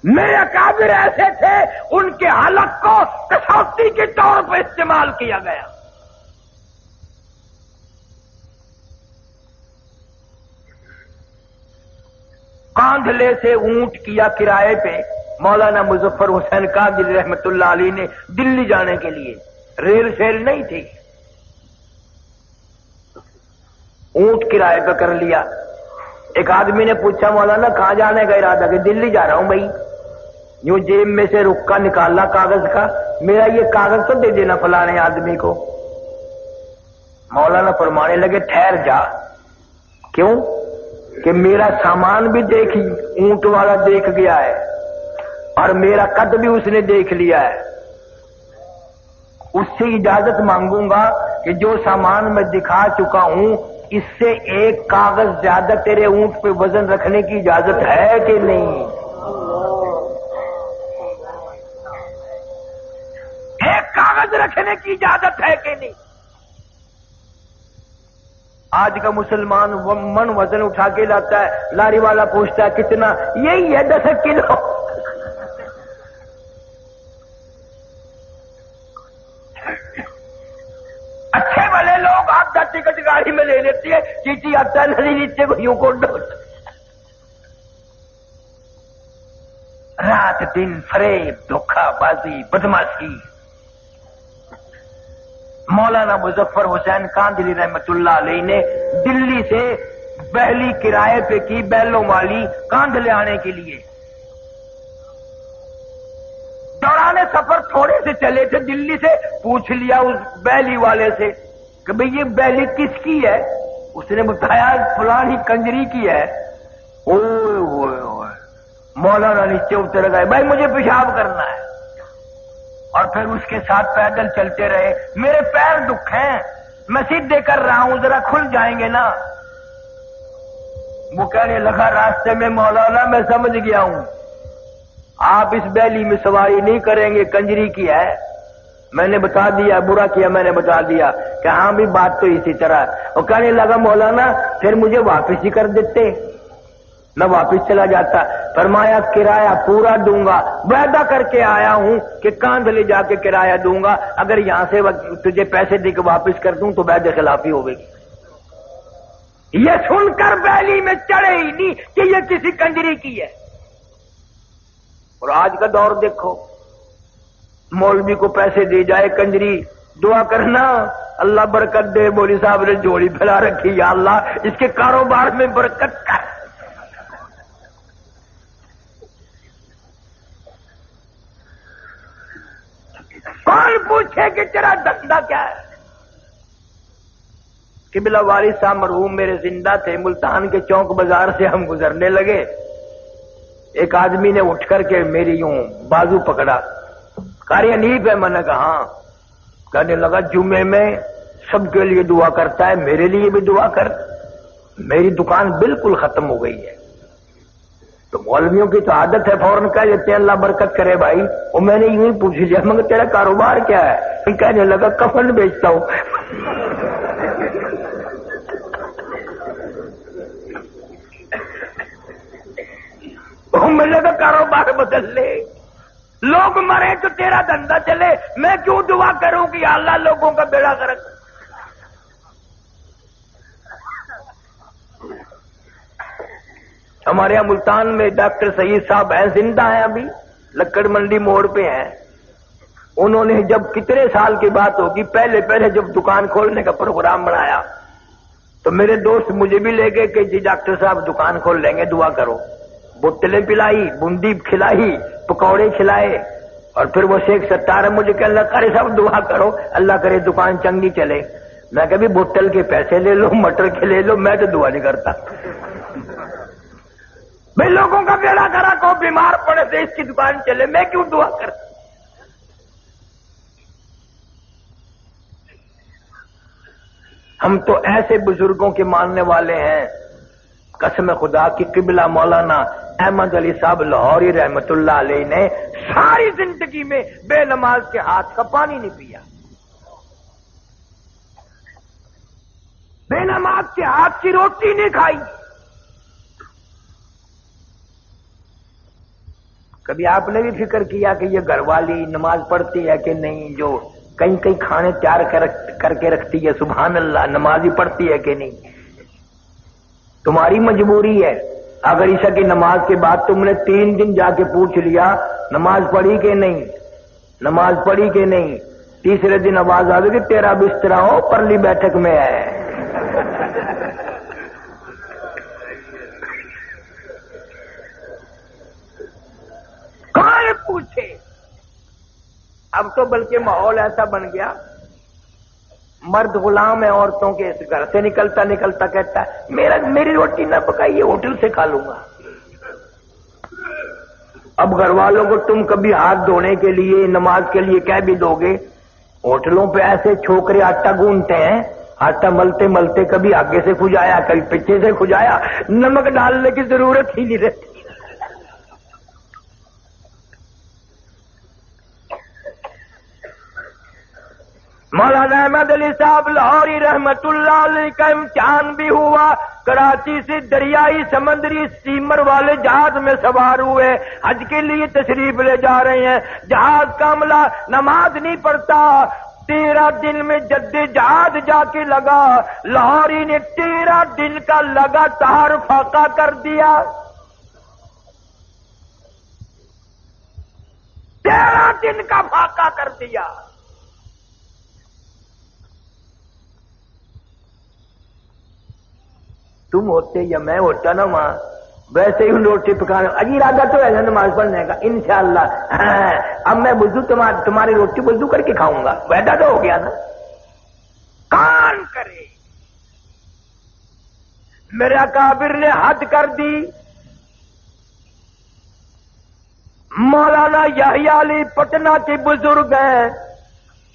میرے اکابر ایسے تھے، ان کے حلق کو کسوٹی کے طور پر استعمال کیا گیا. کاندھلے سے اونٹ کیا کرائے پہ مولانا مظفر حسین کاندھلی رحمت اللہ علیہ نے دلی جانے کے لیے. ریل سیل نہیں تھی، اونٹ کرائے پہ کر لیا. ایک آدمی نے پوچھا مولانا کہاں جانے کا ارادہ؟ کہ دلی جا رہا ہوں بھائی. یوں جیب میں سے رکا نکالا کاغذ کا، میرا یہ کاغذ تو دے دینا فلانے آدمی کو. مولانا فرمانے لگے ٹھہر جا. کیوں؟ کہ میرا سامان بھی دیکھ اونٹ والا دیکھ گیا ہے اور میرا قد بھی اس نے دیکھ لیا ہے. اس سے اجازت مانگوں گا کہ جو سامان میں دکھا چکا ہوں اس سے ایک کاغذ زیادہ تیرے اونٹ پہ وزن رکھنے کی اجازت ہے کہ نہیں؟ ایک کاغذ رکھنے کی اجازت ہے کہ نہیں؟ آج کا مسلمان من وزن اٹھا کے لاتا ہے، لاری والا پوچھتا ہے کتنا؟ یہی ہے 10 کلو. اچھے والے لوگ آپ کا ٹکٹ گاڑی میں لے لیتی ہے، چیٹی آتا ہے ندی نیچے کو یوں کو ڈول. رات دن فریب، دھوکہ بازی، بدماشی. مولانا مظفر حسین کاندھلی رحمت اللہ علیہ نے دلی سے بہلی کرائے پہ کی، بیلوں والی کاندھلے آنے کے لیے. دوران سفر تھوڑے سے چلے تھے، دلی سے پوچھ لیا اس بیلی والے سے کہ بھئی یہ بیلی کس کی ہے؟ اس نے بتایا فلانی کنجری کی ہے. اوئے اوئے اوئے، مولانا نیچے اتر گئے، بھائی مجھے پیشاب کرنا ہے، اور پھر اس کے ساتھ پیدل چلتے رہے۔ میرے پیر دکھ ہیں، میں سیدھے کر رہا ہوں، ذرا کھل جائیں گے نا۔ وہ کہنے لگا راستے میں، مولانا میں سمجھ گیا ہوں، آپ اس بیلی میں سواری نہیں کریں گے، کنجری کی ہے۔ میں نے بتا دیا، برا کیا میں نے بتا دیا کہ ہاں بھی بات تو اسی طرح۔ وہ کہنے لگا مولانا پھر مجھے واپس ہی کر دیتے، میں واپس چلا جاتا۔ فرمایا کرایہ پورا دوں گا، وعدہ کر کے آیا ہوں کہ کاندھ لے جا کے کرایہ دوں گا، اگر یہاں سے تجھے پیسے دے کے واپس کر دوں تو وعدے خلافی ہوگی۔ یہ سن کر بیلی میں چڑھے ہی نہیں کہ یہ کسی کنجری کی ہے۔ اور آج کا دور دیکھو، مولوی کو پیسے دے جائے کنجری، دعا کرنا اللہ برکت دے، مولوی صاحب نے جوڑی پھیلا رکھی، یا اللہ اس کے کاروبار میں برکت کر۔ کون پوچھے کہ تیرا دھندا کیا ہے؟ قبلہ والد صاحب مرحوم میرے زندہ تھے، ملتان کے چوک بازار سے ہم گزرنے لگے، ایک آدمی نے اٹھ کر کے میری یوں بازو پکڑا، قاری حنیف ہے؟ میں نے کہا ہاں۔ کہنے لگا جمعے میں سب کے لیے دعا کرتا ہے، میرے لیے بھی دعا کر، میری دکان بالکل ختم ہو گئی ہے۔ تو مولویوں کی تو عادت ہے فوراً کہہ دیتے ہیں اللہ برکت کرے بھائی۔ وہ میں نے یوں ہی پوچھ لیا مگر تیرا کاروبار کیا ہے؟ کہنے لگا کفن بیچتا ہوں۔ میں لگا کاروبار بدل لے، لوگ مرے تو تیرا دھندا چلے، میں کیوں دعا کروں کہ یا اللہ لوگوں کا بیڑا غرق۔ ہمارے یہاں ملتان میں ڈاکٹر سعید صاحب ہیں، زندہ ہیں، ابھی لکڑ منڈی موڑ پہ ہیں۔ انہوں نے جب کتنے سال کی بات ہوگی، پہلے جب دکان کھولنے کا پروگرام بنایا تو میرے دوست مجھے بھی لے گئے کہ جی ڈاکٹر صاحب دکان کھول لیں گے، دعا کرو۔ بوتلیں پلائی، بوندی کھلائی، پکوڑے کھلائے، اور پھر وہ شیخ ستار مجھے کہ اللہ کرے صاحب دعا کرو، اللہ کرے دکان چنگی چلے۔ میں کبھی بوتل کے پیسے لے لو، مٹر کے لے لو، میں تو دعا نہیں کرتا۔ بھائی لوگوں کا بیڑا کرا کو بیمار پڑے سے اس کی دکان چلے، میں کیوں دعا کرتا؟ ہم تو ایسے بزرگوں کے ماننے والے ہیں، قسم خدا کی قبلہ مولانا احمد علی صاحب لاہوری رحمت اللہ علیہ نے ساری زندگی میں بے نماز کے ہاتھ کا پانی نہیں پیا، بے نماز کے ہاتھ کی روٹی نہیں کھائی۔ کبھی آپ نے بھی فکر کیا کہ یہ گھر والی نماز پڑھتی ہے کہ نہیں، جو کئی کھانے تیار کر کے رکھتی ہے، سبحان اللہ، نماز ہی پڑھتی ہے کہ نہیں؟ تمہاری مجبوری ہے، اگر عشاء کی نماز کے بعد تم نے 3 دن جا کے پوچھ لیا نماز پڑھی کہ نہیں، نماز پڑھی کہ نہیں، تیسرے دن آواز آ گئی کہ تیرا بستر ہو پرلی بیٹھک میں ہے۔ کون پوچھے؟ اب تو بلکہ ماحول ایسا بن گیا، مرد غلام ہے عورتوں کے، گھر سے نکلتا کہتا ہے میری روٹی نہ پکائیے، ہوٹل سے کھا لوں گا۔ اب گھر والوں کو تم کبھی ہاتھ دھونے کے لیے، نماز کے لیے کہہ بھی دو گے، ہوٹلوں پہ ایسے چھوکرے آٹا گوندتے ہیں، آٹا ملتے کبھی آگے سے کھجایا کبھی پیچھے سے کھجایا، نمک ڈالنے کی ضرورت ہی نہیں رہتی۔ مولانا احمد علی صاحب لاہوری رحمت اللہ علیہ کا امتحان بھی ہوا، کراچی سے دریائی سمندری اسٹیمر والے جہاز میں سوار ہوئے، حج کے لیے تشریف لے جا رہے ہیں، جہاز کا عملہ نماز نہیں پڑھتا، 13 دن میں جہاد جا کے لگا، لاہوری نے 13 دن کا لگاتار فاقہ کر دیا، 13 دن کا فاقہ کر دیا۔ تم ہوتے یا میں ہوتا نا وہاں، ویسے ہی روٹی پکانا، اجی ارادہ تو ہے نماز پڑھنے کا انشاءاللہ، اب میں وضو تمہاری روٹی وضو کر کے کھاؤں گا، وعدہ تو ہو گیا نا۔ کون کرے؟ میرے اکابر نے حد کر دی، مولانا یحییٰ علی پٹنہ کے بزرگ ہیں،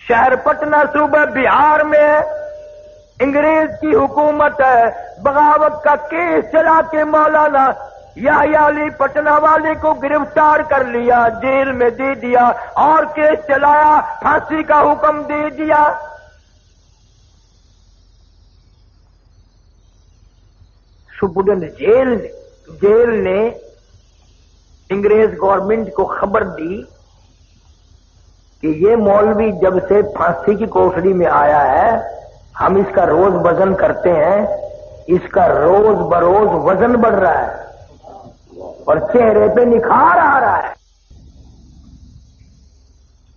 شہر پٹنہ صوبہ بہار میں ہے، انگریز کی حکومت ہے، بغاوت کا کیس چلا کے مولانا یحییٰ علی پٹنہ والے کو گرفتار کر لیا، جیل میں دے دیا اور کیس چلایا، پھانسی کا حکم دے دیا۔ سپرڈنٹ جیل نے انگریز گورنمنٹ کو خبر دی کہ یہ مولوی جب سے پھانسی کی کوٹڑی میں آیا ہے ہم اس کا روز وزن کرتے ہیں، اس کا روز بروز وزن بڑھ رہا ہے اور چہرے پہ نکھار آ رہا ہے۔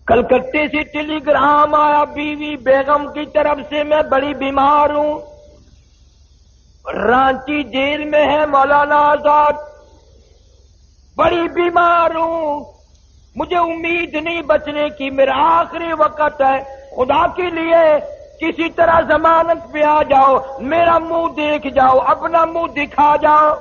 کلکتے سے ٹیلی گرام آیا بیوی بیگم کی طرف سے، میں بڑی بیمار ہوں، رانچی جیل میں ہے مولانا آزاد، بڑی بیمار ہوں، مجھے امید نہیں بچنے کی، میرا آخری وقت ہے، خدا کے لیے کسی طرح ضمانت پہ آ جاؤ، میرا منہ دیکھ جاؤ، اپنا منہ دکھا جاؤ۔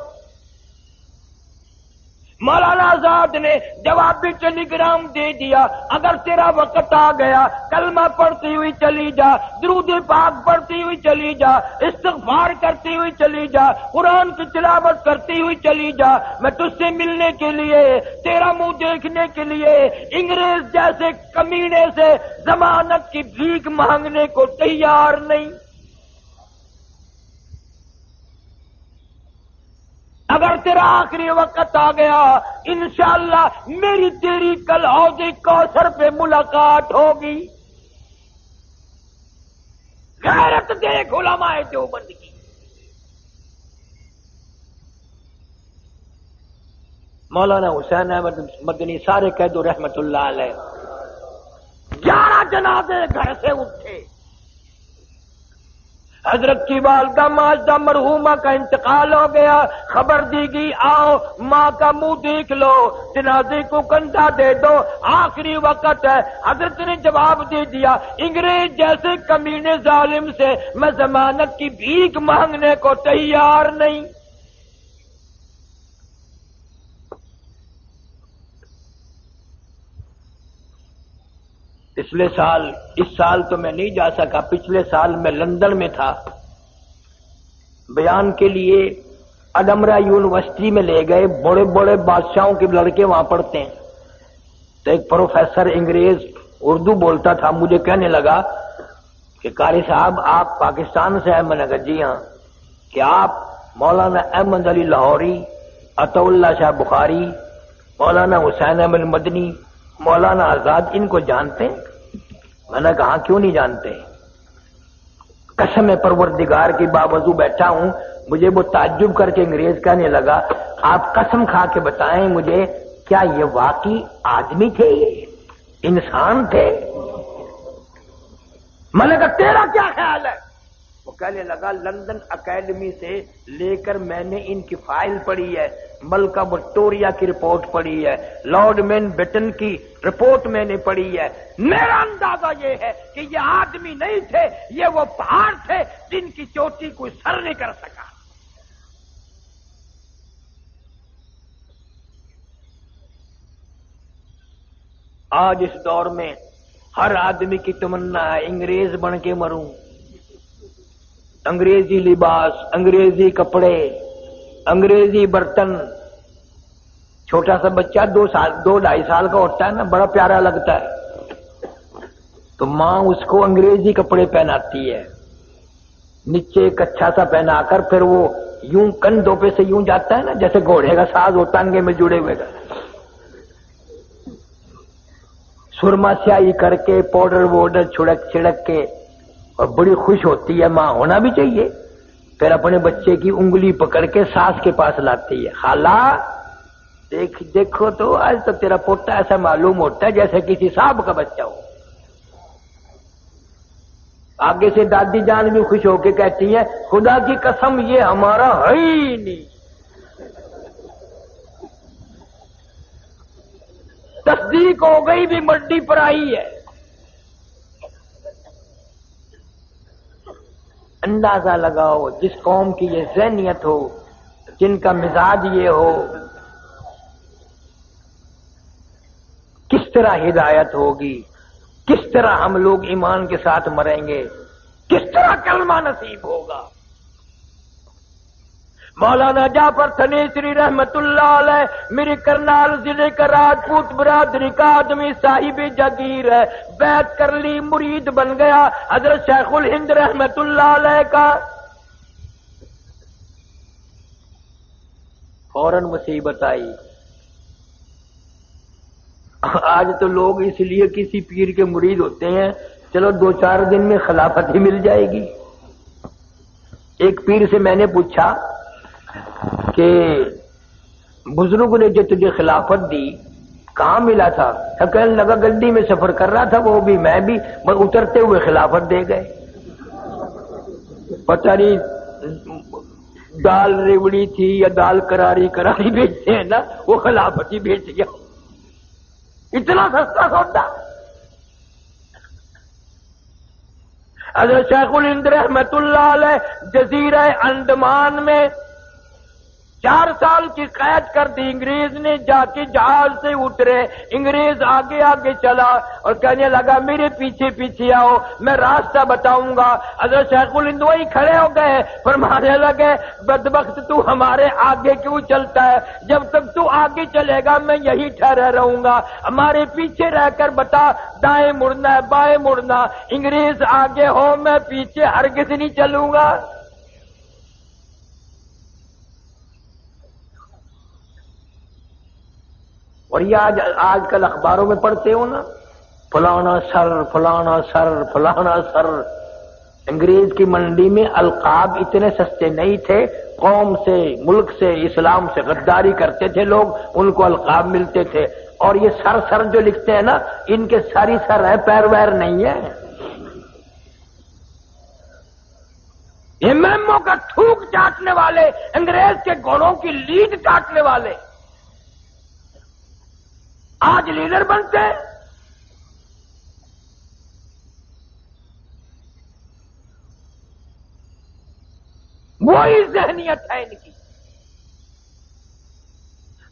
مولانا آزاد نے جوابی ٹیلی گرام دے دیا، اگر تیرا وقت آ گیا کلمہ پڑھتی ہوئی چلی جا، درود پاک پڑھتی ہوئی چلی جا، استغفار کرتی ہوئی چلی جا، قرآن کی تلاوت کرتی ہوئی چلی جا، میں تجھ سے ملنے کے لیے، تیرا منہ دیکھنے کے لیے انگریز جیسے کمینے سے ضمانت کی بھیک مانگنے کو تیار نہیں۔ اگر تیرا آخری وقت آ گیا انشاءاللہ میری تیری کل حوض کوثر پہ ملاقات ہوگی۔ غیرت دیکھ علماء دیوبند کی۔ مولانا حسین احمد مدنی سارے کہہ دو رحمت اللہ علیہ، 11 جنازے گھر سے اٹھے، حضرت کی والدہ ماجدہ مرحومہ کا انتقال ہو گیا، خبر دی گئی آؤ ماں کا منہ دیکھ لو، جنازے کو کندھا دے دو، آخری وقت ہے۔ حضرت نے جواب دے دیا انگریز جیسے کمینے ظالم سے میں ضمانت کی بھیک مانگنے کو تیار نہیں۔ پچھلے سال، اس سال تو میں نہیں جا سکا، پچھلے سال میں لندن میں تھا، بیان کے لیے اڈمرا یونیورسٹی میں لے گئے، بڑے بڑے بادشاہوں کے لڑکے وہاں پڑھتے ہیں، تو ایک پروفیسر انگریز اردو بولتا تھا، مجھے کہنے لگا کہ قاری صاحب آپ پاکستان سے ہیں؟ میں نے کہا جی ہاں۔ کہ آپ مولانا احمد علی لاہوری، عطا اللہ شاہ بخاری، مولانا حسین احمد مدنی، مولانا آزاد ان کو جانتے ہیں؟ میں نے کہا کیوں نہیں جانتے؟ قسم پروردگار کی باوضو بیٹھا ہوں، مجھے وہ تعجب کر کے انگریز کہنے لگا آپ قسم کھا کے بتائیں مجھے کیا یہ واقعی آدمی تھے، یہ انسان تھے؟ میں نے کہا تیرا کیا خیال ہے؟ وہ کہنے لگا لندن اکیڈمی سے لے کر میں نے ان کی فائل پڑھی ہے، ملکہ وکٹوریہ کی رپورٹ پڑھی ہے، لارڈ مین بیٹن کی رپورٹ میں نے پڑھی ہے، میرا اندازہ یہ ہے کہ یہ آدمی نہیں تھے، یہ وہ پہاڑ تھے جن کی چوٹی کوئی سر نہیں کر سکا۔ آج اس دور میں ہر آدمی کی تمنا ہے انگریز بن کے مروں، انگریزی لباس، انگریزی کپڑے، انگریزی برتن۔ چھوٹا سا بچہ 2-2.5 سال کا ہوتا ہے نا، بڑا پیارا لگتا ہے، تو ماں اس کو انگریزی کپڑے پہناتی ہے، نیچے ایک اچھا سا پہنا کر پھر وہ یوں کندھوں پہ سے یوں جاتا ہے نا جیسے گھوڑے کا ساز ہوتا ہے انگے میں جڑے ہوئے کا، سرما سیاہی کر کے پاؤڈر ووڈر چھڑک کے، اور بڑی خوش ہوتی ہے، ماں ہونا بھی چاہیے۔ پھر اپنے بچے کی انگلی پکڑ کے ساس کے پاس لاتی ہے، خالہ دیکھو تو آج تو تیرا پوتا ایسا معلوم ہوتا ہے جیسے کسی صاحب کا بچہ ہو۔ آگے سے دادی جان بھی خوش ہو کے کہتی ہے خدا کی قسم یہ ہمارا ہے ہی نہیں۔ تصدیق ہو گئی بھی منڈی پر آئی ہے۔ اندازہ لگاؤ جس قوم کی یہ ذہنیت ہو، جن کا مزاج یہ ہو، کس طرح ہدایت ہوگی، کس طرح ہم لوگ ایمان کے ساتھ مریں گے، کس طرح کلمہ نصیب ہوگا۔ مولانا جعفر تھنیسری رحمت اللہ علیہ میری کرنال ضلع کا راجپوت برادری کا آدمی صاحب جاگیر ہے، بیعت کر لی، مرید بن گیا حضرت شیخ الہند رحمت اللہ علیہ کا۔ فوراً مصیبت آئی۔ آج تو لوگ اس لیے کسی پیر کے مرید ہوتے ہیں چلو 2-4 دن میں خلافت ہی مل جائے گی۔ ایک پیر سے میں نے پوچھا کہ بزرگ نے جو تجھے خلافت دی کہاں ملا تھا؟ کہنے لگا گڈی میں سفر کر رہا تھا، وہ بھی میں بھی، اترتے ہوئے خلافت دے گئے۔ پتہ نہیں دال ریوڑی تھی یا دال کراری بیچتے ہیں نا، وہ خلافت ہی بیچ گیا۔ اتنا سستا سودا۔ حضرت شیخ الہند رحمت اللہ علیہ جزیرہ انڈمان میں 4 سال کی قید کر دی۔ انگریز نے جا کے جہاز سے اترے، انگریز آگے آگے چلا اور کہنے لگا میرے پیچھے پیچھے آؤ، میں راستہ بتاؤں گا۔ حضرت شیخ الہند وہی کھڑے ہو گئے، فرمانے لگے بدبخت تو ہمارے آگے کیوں چلتا ہے؟ جب تک تو آگے چلے گا میں یہی ٹھہرا رہوں گا، ہمارے پیچھے رہ کر بتا دائیں مڑنا ہے بائیں مڑنا۔ انگریز آگے ہو میں پیچھے ہرگز نہیں چلوں گا۔ اور یہ آج کل اخباروں میں پڑھتے ہو نا، فلانا سر فلانا سر فلانا سر۔ انگریز کی منڈی میں القاب اتنے سستے نہیں تھے، قوم سے ملک سے اسلام سے غداری کرتے تھے لوگ، ان کو القاب ملتے تھے۔ اور یہ سر سر جو لکھتے ہیں نا، ان کے ساری سر ہے، پیر ویر نہیں ہے۔ یہ میموں کا تھوک چاٹنے والے، انگریز کے گھوڑوں کی لیڈ کاٹنے والے آج لیڈر بنتے ہیں۔ وہی ذہنیت ہے ان کی۔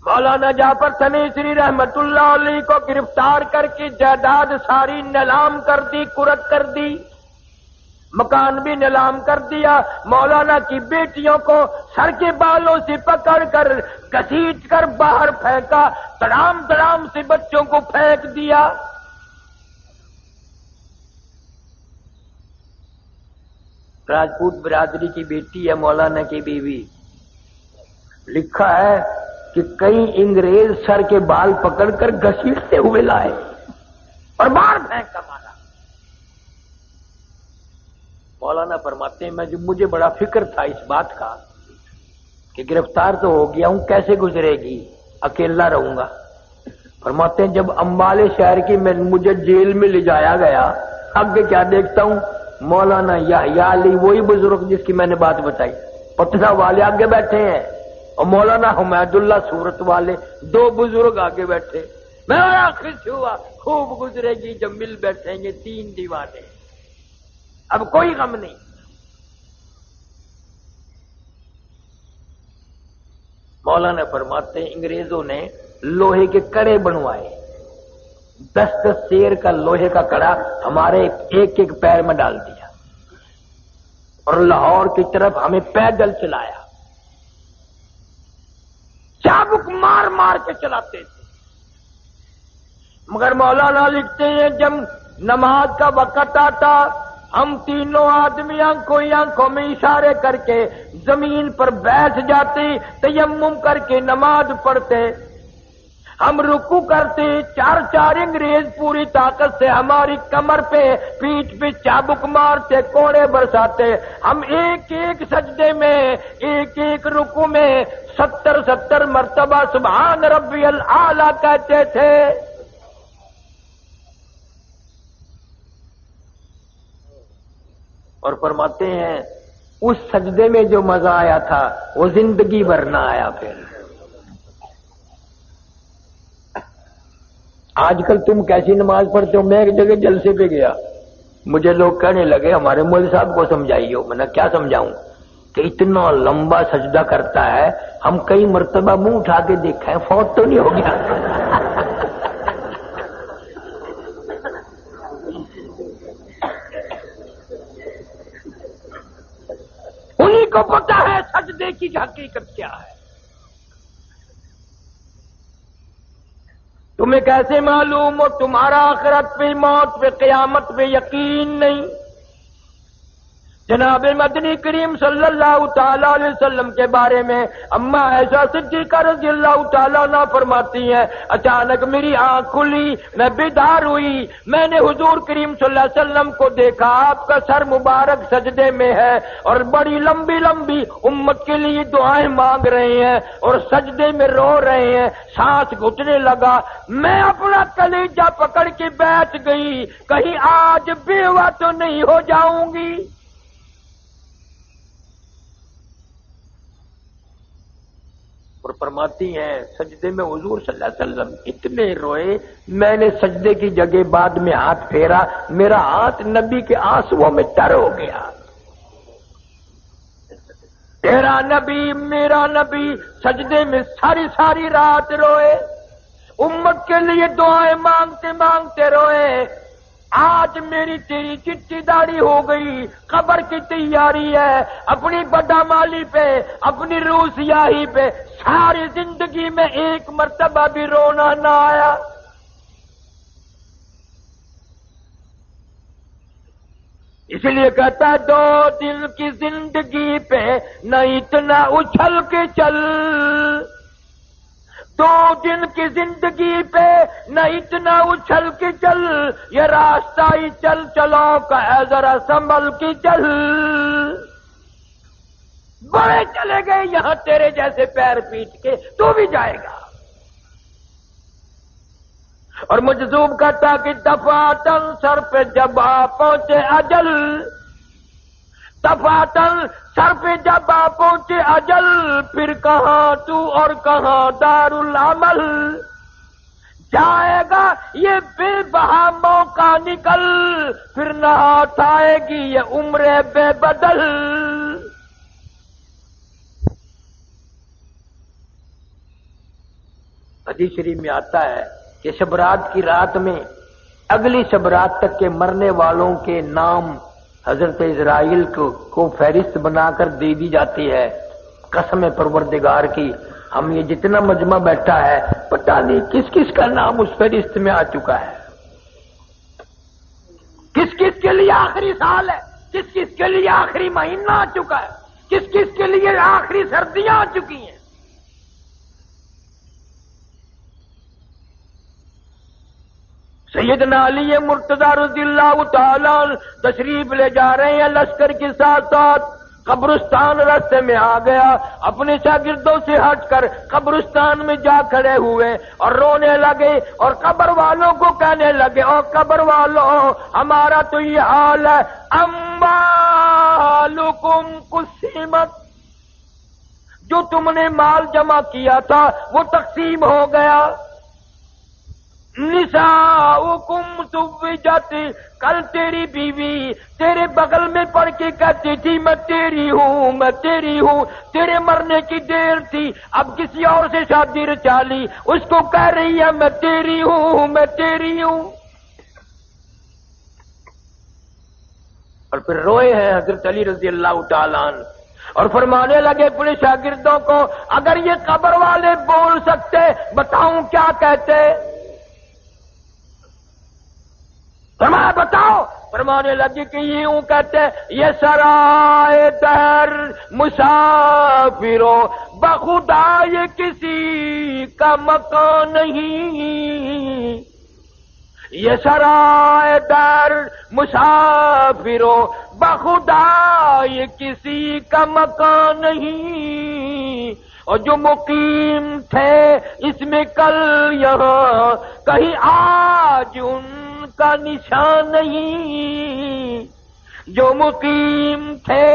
مولانا جعفر تھنیسری رحمت اللہ علیہ کو گرفتار کر کے جائیداد ساری نیلام کر دی، کرک کر دی، مکان بھی نیلام کر دیا۔ مولانا کی بیٹیوں کو سر کے بالوں سے پکڑ کر گھسیٹ کر باہر پھینکا، تڑام تڑام سے بچوں کو پھینک دیا۔ راجپوت برادری کی بیٹی ہے مولانا کی بیوی، لکھا ہے کہ کئی انگریز سر کے بال پکڑ کر گھسیٹتے ہوئے لائے اور باہر پھینک کر مارا۔ مولانا فرماتے ہیں مجھے بڑا فکر تھا اس بات کا کہ گرفتار تو ہو گیا ہوں، کیسے گزرے گی، اکیلا رہوں گا۔ فرماتے ہیں جب امبالے شہر کی مجھے جیل میں لے جایا گیا، آگے کیا دیکھتا ہوں، مولانا یحییٰ علی، وہی بزرگ جس کی میں نے بات بتائی، پٹنہ والے آگے بیٹھے ہیں، اور مولانا حمید اللہ صورت والے، 2 بزرگ آگے بیٹھے۔ میں خوش ہوا، خوب گزرے گی جب مل بیٹھیں گے 3 دیوانے، اب کوئی غم نہیں۔ مولانا فرماتے ہیں انگریزوں نے لوہے کے کڑے بنوائے، 10 سیر کا لوہے کا کڑا ہمارے ایک ایک پیر میں ڈال دیا، اور لاہور کی طرف ہمیں پیدل چلایا، چابک مار مار کے چلاتے تھے۔ مگر مولانا لکھتے ہیں جب نماز کا وقت آتا، ہم تینوں آدمی آنکھوں میں اشارے کر کے زمین پر بیٹھ جاتے، تیمم کر کے نماز پڑھتے، ہم رکوع کرتے، 4 انگریز پوری طاقت سے ہماری کمر پہ پیٹھ پہ چابک مارتے، کوڑے برساتے، ہم ایک ایک سجدے میں ایک ایک رکوع میں 70 مرتبہ سبحان ربی الاعلی کہتے تھے۔ اور فرماتے ہیں اس سجدے میں جو مزہ آیا تھا وہ زندگی بھر نہ آیا۔ پھر آج کل تم کیسی نماز پڑھتے ہو؟ میں ایک جگہ جلسے پہ گیا، مجھے لوگ کہنے لگے ہمارے مولوی صاحب کو سمجھائیے۔ میں نے کیا سمجھاؤں کہ اتنا لمبا سجدہ کرتا ہے، ہم کئی مرتبہ منہ اٹھا کے دیکھا ہے، فوت تو نہیں ہو گیا؟ کو پتا ہے سجدے کی حقیقت کیا ہے؟ تمہیں کیسے معلوم ہو؟ تمہارا آخرت پہ، موت پہ، قیامت پہ یقین نہیں۔ جناب مدنی کریم صلی اللہ تعالی علیہ وسلم کے بارے میں اما عائشہ صدیقہ رضی اللہ تعالیٰ عنہ فرماتی ہیں، اچانک میری آنکھ کھلی، میں بیدار ہوئی، میں نے حضور کریم صلی اللہ علیہ وسلم کو دیکھا، آپ کا سر مبارک سجدے میں ہے اور بڑی لمبی لمبی امت کے لیے دعائیں مانگ رہے ہیں اور سجدے میں رو رہے ہیں، سانس گھٹنے لگا۔ میں اپنا کلیجہ پکڑ کے بیٹھ گئی، کہیں آج بیوہ تو نہیں ہو جاؤں گی۔ اور فرماتی ہیں سجدے میں حضور صلی اللہ علیہ وسلم اتنے روئے، میں نے سجدے کی جگہ بعد میں ہاتھ پھیرا، میرا ہاتھ نبی کے آنسوؤں میں تر ہو گیا۔ تیرا نبی، میرا نبی سجدے میں ساری ساری رات روئے، امت کے لیے دعائیں مانگتے مانگتے روئے۔ آج میری تیری چٹی داڑھی ہو گئی، قبر کی تیاری ہے، اپنی بڑا مالی پہ، اپنی روح سیاہی پہ ساری زندگی میں ایک مرتبہ بھی رونا نہ آیا۔ اس لیے کہتا ہے 2 دن کی زندگی پہ نہ اتنا اچھل کے چل، 2 دن کی زندگی پہ نہ اتنا اچھل کے چل، یہ راستہ ہی چل چلو کا ہے ذرا سنبھل کے چل۔ بڑے چلے گئے یہاں تیرے جیسے پیر پیٹ کے، تو بھی جائے گا۔ اور مجذوب کہتا کہ دفعتن سر پہ جب آ پہنچے اجل، دفعتن سر پہ جب آ پہنچے اجل، پھر کہاں تو اور کہاں دار العمل، جائے گا یہ بے بہا موقع نکل، پھر نہ ہاتھ آئے گی یہ عمر بے بدل۔ حدیث شریف میں آتا ہے کہ شب رات کی رات میں اگلی شب رات تک کے مرنے والوں کے نام حضرت اسرائیل کو فہرست بنا کر دے دی جاتی ہے۔ قسم پروردگار کی، ہم یہ جتنا مجمع بیٹھا ہے پتہ نہیں کس کس کا نام اس فہرست میں آ چکا ہے، کس کس کے لیے آخری سال ہے، کس کس کے لیے آخری مہینہ آ چکا ہے، کس کس کے لیے آخری سردیاں آ چکی ہیں۔ سیدنا علی مرتضی رضی اللہ تعالی تشریف لے جا رہے ہیں لشکر کے ساتھ ساتھ، قبرستان راستے میں آ گیا، اپنے شاگردوں سے ہٹ کر قبرستان میں جا کھڑے ہوئے اور رونے لگے اور قبر والوں کو کہنے لگے، او قبر والوں ہمارا تو یہ حال ہے، اموالکم قسمت، جو تم نے مال جمع کیا تھا وہ تقسیم ہو گیا، نساؤکم زوجت، کل تیری بیوی تیرے بغل میں پڑھ کے کہتی تھی میں تیری ہوں میں تیری ہوں، تیرے مرنے کی دیر تھی، اب کسی اور سے شادی رچا لی، اس کو کہہ رہی ہے میں تیری ہوں میں تیری ہوں۔ اور پھر روئے ہیں حضرت علی رضی اللہ تعالیٰ عنہ اور فرمانے لگے اپنے شاگردوں کو، اگر یہ قبر والے بول سکتے بتاؤں کیا کہتے؟ فرمایا بتاؤ، فرمانے لگے کہ یوں کہتے، یہ سرائے دہر مسافرو بخدا یہ کسی کا مکان نہیں، یہ سرائے دہر مسافرو بخدا یہ کسی کا مکان نہیں، اور جو مقیم تھے اس میں کل یہاں کہیں آج ان کا نشان نہیں، جو مقیم تھے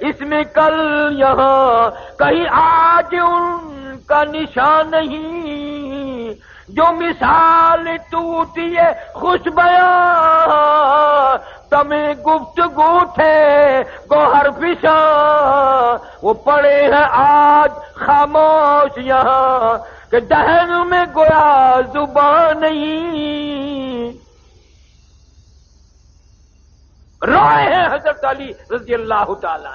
اس میں کل یہاں کہیں آج ان کا نشان نہیں، جو مثال ٹوٹی ہے خوش بیاں تمہیں گفتگو تھے گوہر فشاں، وہ پڑے ہیں آج خاموش یہاں کہ دہن میں گویا زبان نہیں۔ روئے ہیں حضرت علی رضی اللہ تعالیٰ،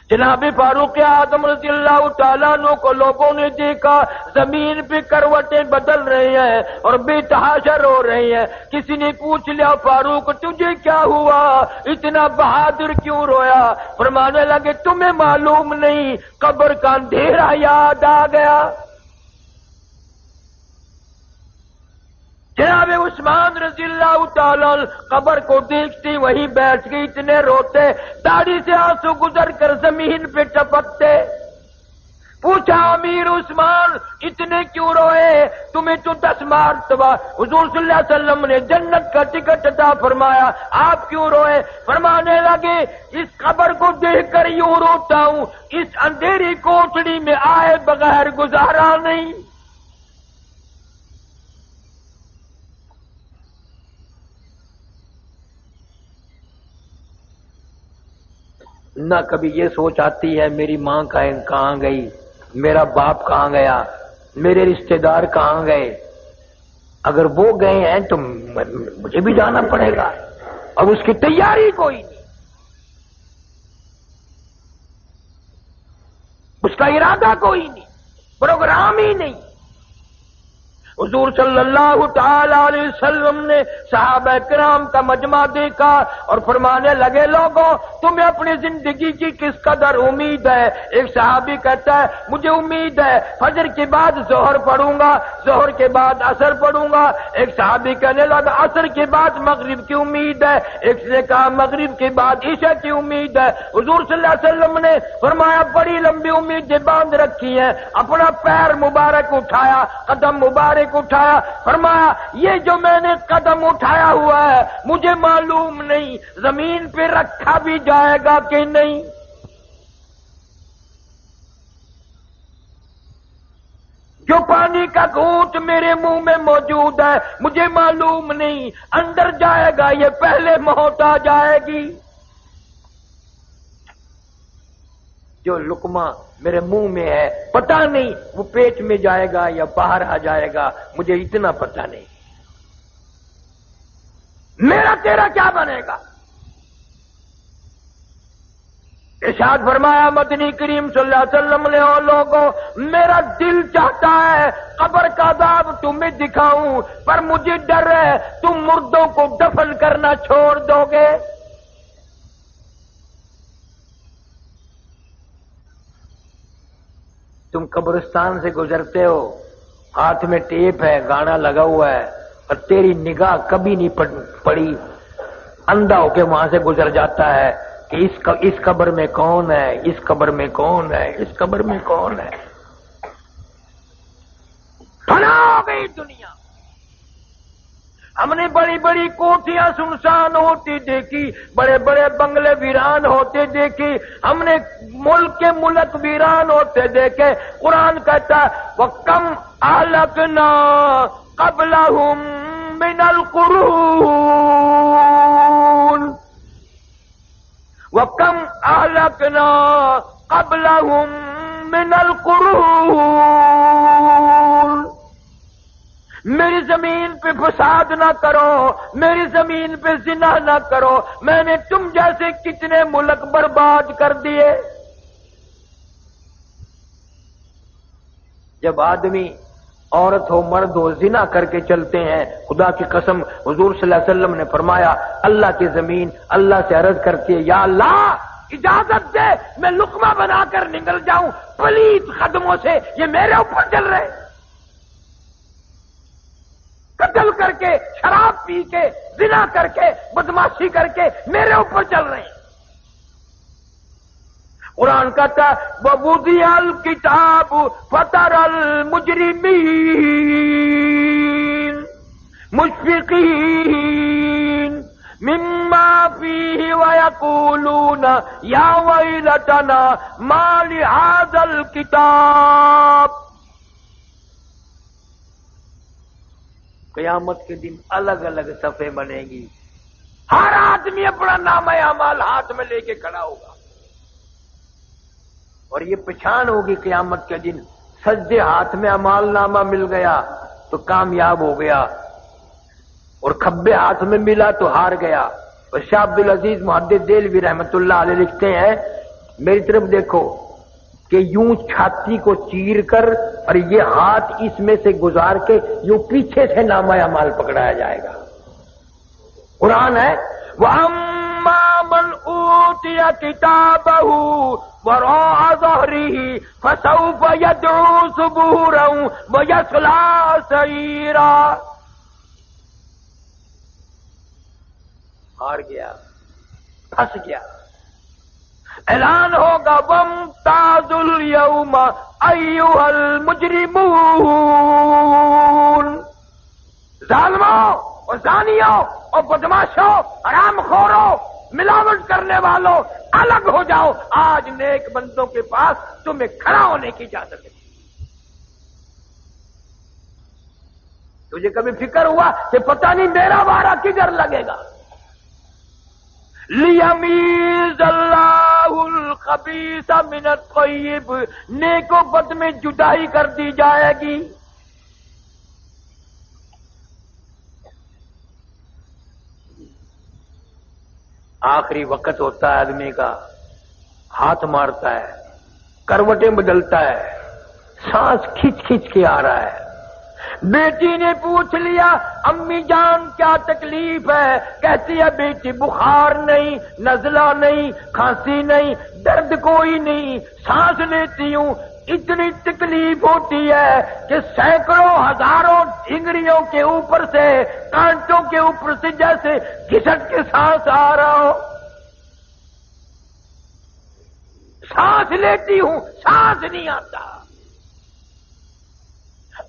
جناب فاروق اعظم رضی اللہ تعالیٰ عنہ کو لوگوں نے دیکھا زمین پہ کروٹیں بدل رہے ہیں اور بے تحاشا رو رہے ہیں. کسی نے پوچھ لیا فاروق تجھے کیا ہوا, اتنا بہادر کیوں رویا؟ فرمانے لگے تمہیں معلوم نہیں, قبر کا اندھیرا یاد آ گیا. جناب عثمان رضی اللہ تعالیٰ قبر کو دیکھتی وہیں بیٹھ گئی, اتنے روتے داڑھی سے آنسو گزر کر زمین پہ ٹپکتے. پوچھا امیر عثمان اتنے کیوں روئے؟ تمہیں تو 10 مرتبہ حضور صلی اللہ علیہ وسلم نے جنت کا ٹکٹ عطا فرمایا, آپ کیوں روئے؟ فرمانے لگے اس قبر کو دیکھ کر یوں روتا ہوں, اس اندھیری کوٹڑی میں آئے بغیر گزارا نہیں. نہ کبھی یہ سوچ آتی ہے میری ماں کہاں گئی, میرا باپ کہاں گیا, میرے رشتہ دار کہاں گئے. اگر وہ گئے ہیں تو مجھے بھی جانا پڑے گا, اور اس کی تیاری کوئی نہیں, اس کا ارادہ کوئی نہیں, پروگرام ہی نہیں. حضور صلی اللہ تعالی علیہ وسلم نے صحابہ کرام کا مجمع دیکھا اور فرمانے لگے لوگوں تمہیں اپنی زندگی کی کس قدر امید ہے؟ ایک صحابی کہتا ہے مجھے امید ہے فجر کے بعد ظہر پڑھوں گا, ظہر کے بعد عصر پڑھوں گا. ایک صحابی کہنے لگا عصر کے بعد مغرب کی امید ہے. ایک نے کہا مغرب کے بعد عشاء کی امید ہے. حضور صلی اللہ علیہ وسلم نے فرمایا بڑی لمبی امیدیں باندھ رکھی ہیں. اپنا پیر مبارک اٹھایا, قدم مبارک اٹھایا, فرمایا یہ جو میں نے قدم اٹھایا ہوا ہے مجھے معلوم نہیں زمین پہ رکھا بھی جائے گا کہ نہیں. جو پانی کا گھونٹ میرے منہ میں موجود ہے مجھے معلوم نہیں اندر جائے گا یہ پہلے موت آ جائے گی. جو لقمہ میرے منہ میں ہے پتہ نہیں وہ پیٹ میں جائے گا یا باہر آ جائے گا, مجھے اتنا پتہ نہیں. میرا تیرا کیا بنے گا؟ ارشاد فرمایا مدنی کریم صلی اللہ علیہ وسلم نے اور لوگوں میرا دل چاہتا ہے قبر کا عذاب تمہیں دکھاؤں, پر مجھے ڈر ہے تم مردوں کو دفن کرنا چھوڑ دو گے. تم قبرستان سے گزرتے ہو, ہاتھ میں ٹیپ ہے, گانا لگا ہوا ہے, اور تیری نگاہ کبھی نہیں پڑی, اندھا ہو کے وہاں سے گزر جاتا ہے کہ اس قبر میں کون ہے, اس قبر میں کون ہے, اس قبر میں کون ہے. فنا ہو گئی دنیا. ہم نے بڑی بڑی کوٹیاں سنسان ہوتی دیکھی, بڑے بڑے بنگلے ویران ہوتے دیکھی, ہم نے ملک کے ملک ویران ہوتے دیکھے. قرآن کہتا ہے وَكَمْ أَهْلَكْنَا قَبْلَهُمْ مِنَ الْقُرُونِ وَكَمْ أَهْلَكْنَا قَبْلَهُمْ مِنَ الْقُرُونِ. میری زمین پہ فساد نہ کرو, میری زمین پہ زنا نہ کرو, میں نے تم جیسے کتنے ملک برباد کر دیے. جب آدمی عورت ہو مرد ہو زنا کر کے چلتے ہیں, خدا کی قسم حضور صلی اللہ علیہ وسلم نے فرمایا اللہ کی زمین اللہ سے عرض کرتی ہے یا اللہ اجازت دے میں لقمہ بنا کر نکل جاؤں, پلیت قدموں سے یہ میرے اوپر چل رہے, قتل کر کے شراب پی کے زنا کر کے بدماشی کر کے میرے اوپر چل رہے ہیں. قرآن کہتا وَوُضِعَ الْكِتَابُ فَتَرَى الْمُجْرِمِينَ مُشْفِقِينَ مِمَّا فِيهِ وَيَقُولُونَ يَا وَيْلَتَنَا مَا لِهَذَا الْكِتَابِ. قیامت کے دن الگ الگ صفحے بنے گی, ہر آدمی اپنا نامہ اعمال ہاتھ میں لے کے کھڑا ہوگا, اور یہ پہچان ہوگی قیامت کے دن سجدے ہاتھ میں اعمال نامہ مل گیا تو کامیاب ہو گیا, اور کھبے ہاتھ میں ملا تو ہار گیا. اور شاہ عبد العزیز محدث دہلوی رحمۃ اللہ علیہ لکھتے ہیں میری طرف دیکھو کہ یوں چھاتی کو چیر کر اور یہ ہاتھ اس میں سے گزار کے یوں پیچھے سے نامہ اعمال پکڑایا جائے گا. قرآن ہے وَأَمَّا مَنْ أُوتِيَ كِتَابَهُ وَرَاءَ ظَهْرِهِ فَسَوْفَ يَدْعُو ثُبُورًا وَيَصْلَىٰ سَعِيرًا. ہار گیا، پھنس گیا. اعلان ہوگا وَامْتَازُوا الْيَوْمَ أَيُّهَا الْمُجْرِمُونَ. ظالموں اور زانیوں اور بدماشوں، حرام خوروں، ملاوٹ کرنے والوں، الگ ہو جاؤ. آج نیک بندوں کے پاس تمہیں کھڑا ہونے کی اجازت ہے. تجھے کبھی فکر ہوا کہ پتہ نہیں میرا وارہ کدھر لگے گا؟ لیمیز اللہ الخبیث من الطیب. نیک و بد میں جدائی کر دی جائے گی. آخری وقت ہوتا ہے آدمی کا، ہاتھ مارتا ہے، کروٹیں بدلتا ہے، سانس کھچ کھچ کے آ رہا ہے. بیٹی نے پوچھ لیا امی جان کیا تکلیف ہے؟ کہتی ہے بیٹی بخار نہیں، نزلہ نہیں، کھانسی نہیں، درد کوئی نہیں، سانس لیتی ہوں. اتنی تکلیف ہوتی ہے کہ سینکڑوں ہزاروں ڈھنگریوں کے اوپر سے، کانٹوں کے اوپر سے جیسے گھسٹ کے سانس آ رہا ہو. سانس لیتی ہوں، سانس نہیں آتا.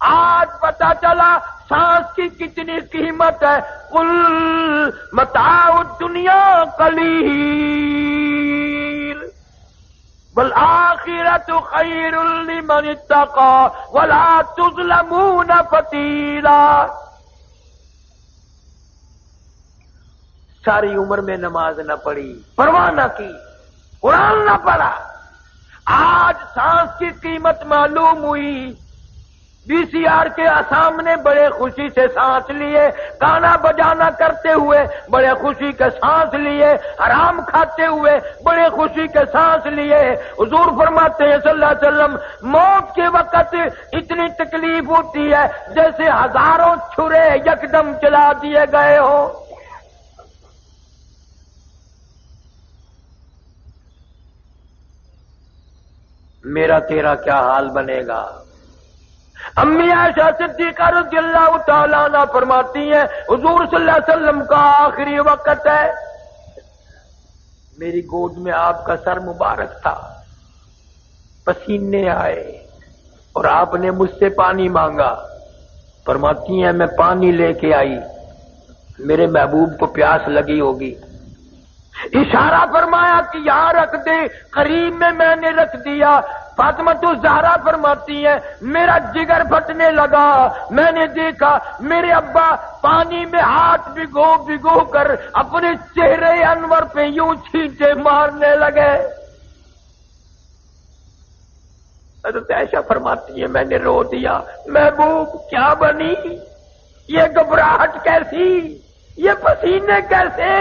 آج پتا چلا سانس کی کتنی قیمت ہے. قل متاع الدنیا قلیل والآخرۃ خیر لمن اتقى ولا تظلمون فتیلا. ساری عمر میں نماز نہ پڑھی، پرواہ نہ کی، قرآن نہ پڑھا. آج سانس کی قیمت معلوم ہوئی. VCR کے سامنے بڑے خوشی سے سانس لیے، گانا بجانا کرتے ہوئے بڑے خوشی کے سانس لیے، حرام کھاتے ہوئے بڑے خوشی کے سانس لیے. حضور فرماتے ہیں صلی اللہ علیہ وسلم موت کے وقت اتنی تکلیف ہوتی ہے جیسے ہزاروں چھرے یکدم چلا دیے گئے ہوں. میرا تیرا کیا حال بنے گا؟ امی عائشہ صدیقہ رضی اللہ تعالیٰ عنہ فرماتی ہیں حضور صلی اللہ علیہ وسلم کا آخری وقت ہے. میری گود میں آپ کا سر مبارک تھا، پسینے آئے اور آپ نے مجھ سے پانی مانگا. فرماتی ہیں میں پانی لے کے آئی، میرے محبوب کو پیاس لگی ہوگی. اشارہ فرمایا کہ یہاں رکھ دے، قریب میں نے رکھ دیا. فاطمہ تو زہرا فرماتی ہے میرا جگر پھٹنے لگا. میں نے دیکھا میرے ابا پانی میں ہاتھ بھگو بھگو کر اپنے چہرے انور پہ یوں چھینٹے مارنے لگے. حضرت عائشہ فرماتی ہے میں نے رو دیا. محبوب کیا بنی؟ یہ گھبراہٹ کیسی؟ یہ پسینے کیسے؟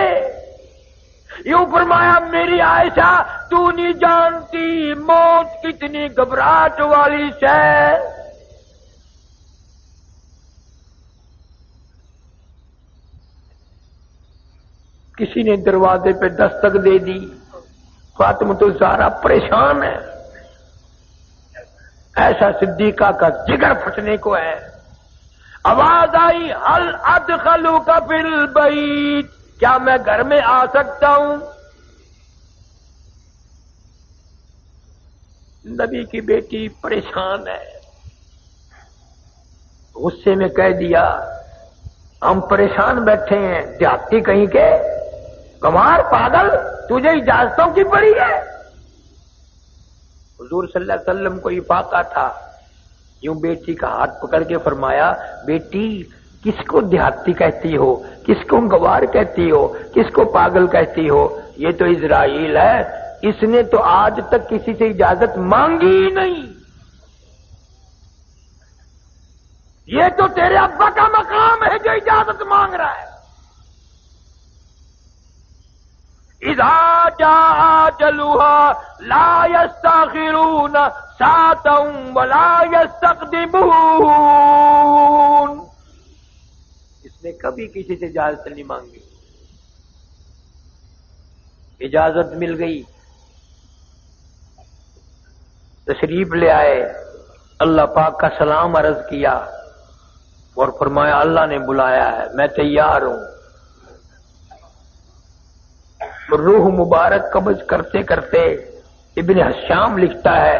یوں فرمایا میری عائشہ تو نہیں جانتی موت کتنی گھبراہٹ والی ہے. کسی نے دروازے پہ دستک دے دی. فاطمہ الزہرا پریشان ہے. ایسا صدیقہ کا جگر پھٹنے کو ہے. آواز آئی هل ادخلوک فی البیت، کیا میں گھر میں آ سکتا ہوں؟ نبی کی بیٹی پریشان ہے. غصے میں کہہ دیا ہم پریشان بیٹھے ہیں، دیہاتی کہیں کے، کمار پاگل، تجھے اجازتوں کی پڑی ہے؟ حضور صلی اللہ علیہ وسلم کو افاقہ تھا. یوں بیٹی کا ہاتھ پکڑ کے فرمایا بیٹی کس کو دیہاتی کہتی ہو، کس کو گوار کہتی ہو، کس کو پاگل کہتی ہو؟ یہ تو اسرائیل ہے، اس نے تو آج تک کسی سے اجازت مانگی ہی نہیں. یہ تو تیرے ابا کا مقام ہے جو اجازت مانگ رہا ہے. اذا جاء اجلها لا يستأخرون ساعة ولا يستقدمون. اس نے کبھی کسی سے اجازت نہیں مانگی، اجازت مل گئی، تشریف لے آئے، اللہ پاک کا سلام عرض کیا اور فرمایا اللہ نے بلایا ہے، میں تیار ہوں. روح مبارک قبض کرتے کرتے ابن حشام لکھتا ہے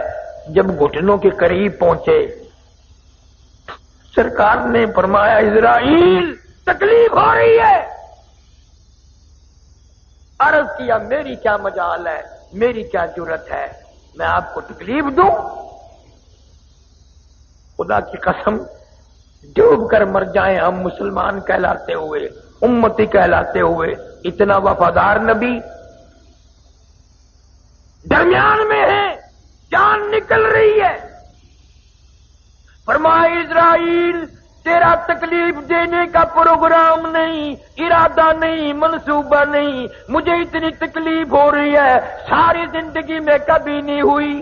جب گھٹنوں کے قریب پہنچے سرکار نے فرمایا اسرائیل تکلیف ہو رہی ہے. عرض کیا میری کیا مجال ہے، میری کیا جرت ہے، میں آپ کو تکلیف دوں؟ خدا کی قسم ڈوب کر مر جائیں ہم مسلمان کہلاتے ہوئے، امتی کہلاتے ہوئے. اتنا وفادار نبی درمیان میں ہے، جان نکل رہی ہے. فرمایا اسرائیل تیرا تکلیف دینے کا پروگرام نہیں، ارادہ نہیں، منصوبہ نہیں، مجھے اتنی تکلیف ہو رہی ہے ساری زندگی میں کبھی نہیں ہوئی.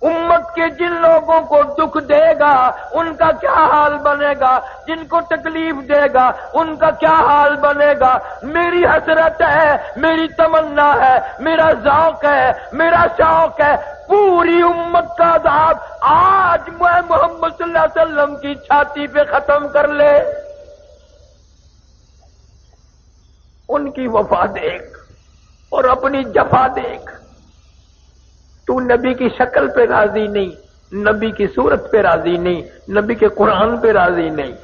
امت کے جن لوگوں کو دکھ دے گا ان کا کیا حال بنے گا، جن کو تکلیف دے گا ان کا کیا حال بنے گا. میری حسرت ہے، میری تمنا ہے، میرا ذوق ہے، میرا شوق ہے پوری امت کا عذاب آج میں محمد صلی اللہ علیہ وسلم کی چھاتی پہ ختم کر لے. ان کی وفا دیکھ اور اپنی جفا دیکھ. تو نبی کی شکل پہ راضی نہیں، نبی کی صورت پہ راضی نہیں، نبی کے قرآن پہ راضی نہیں.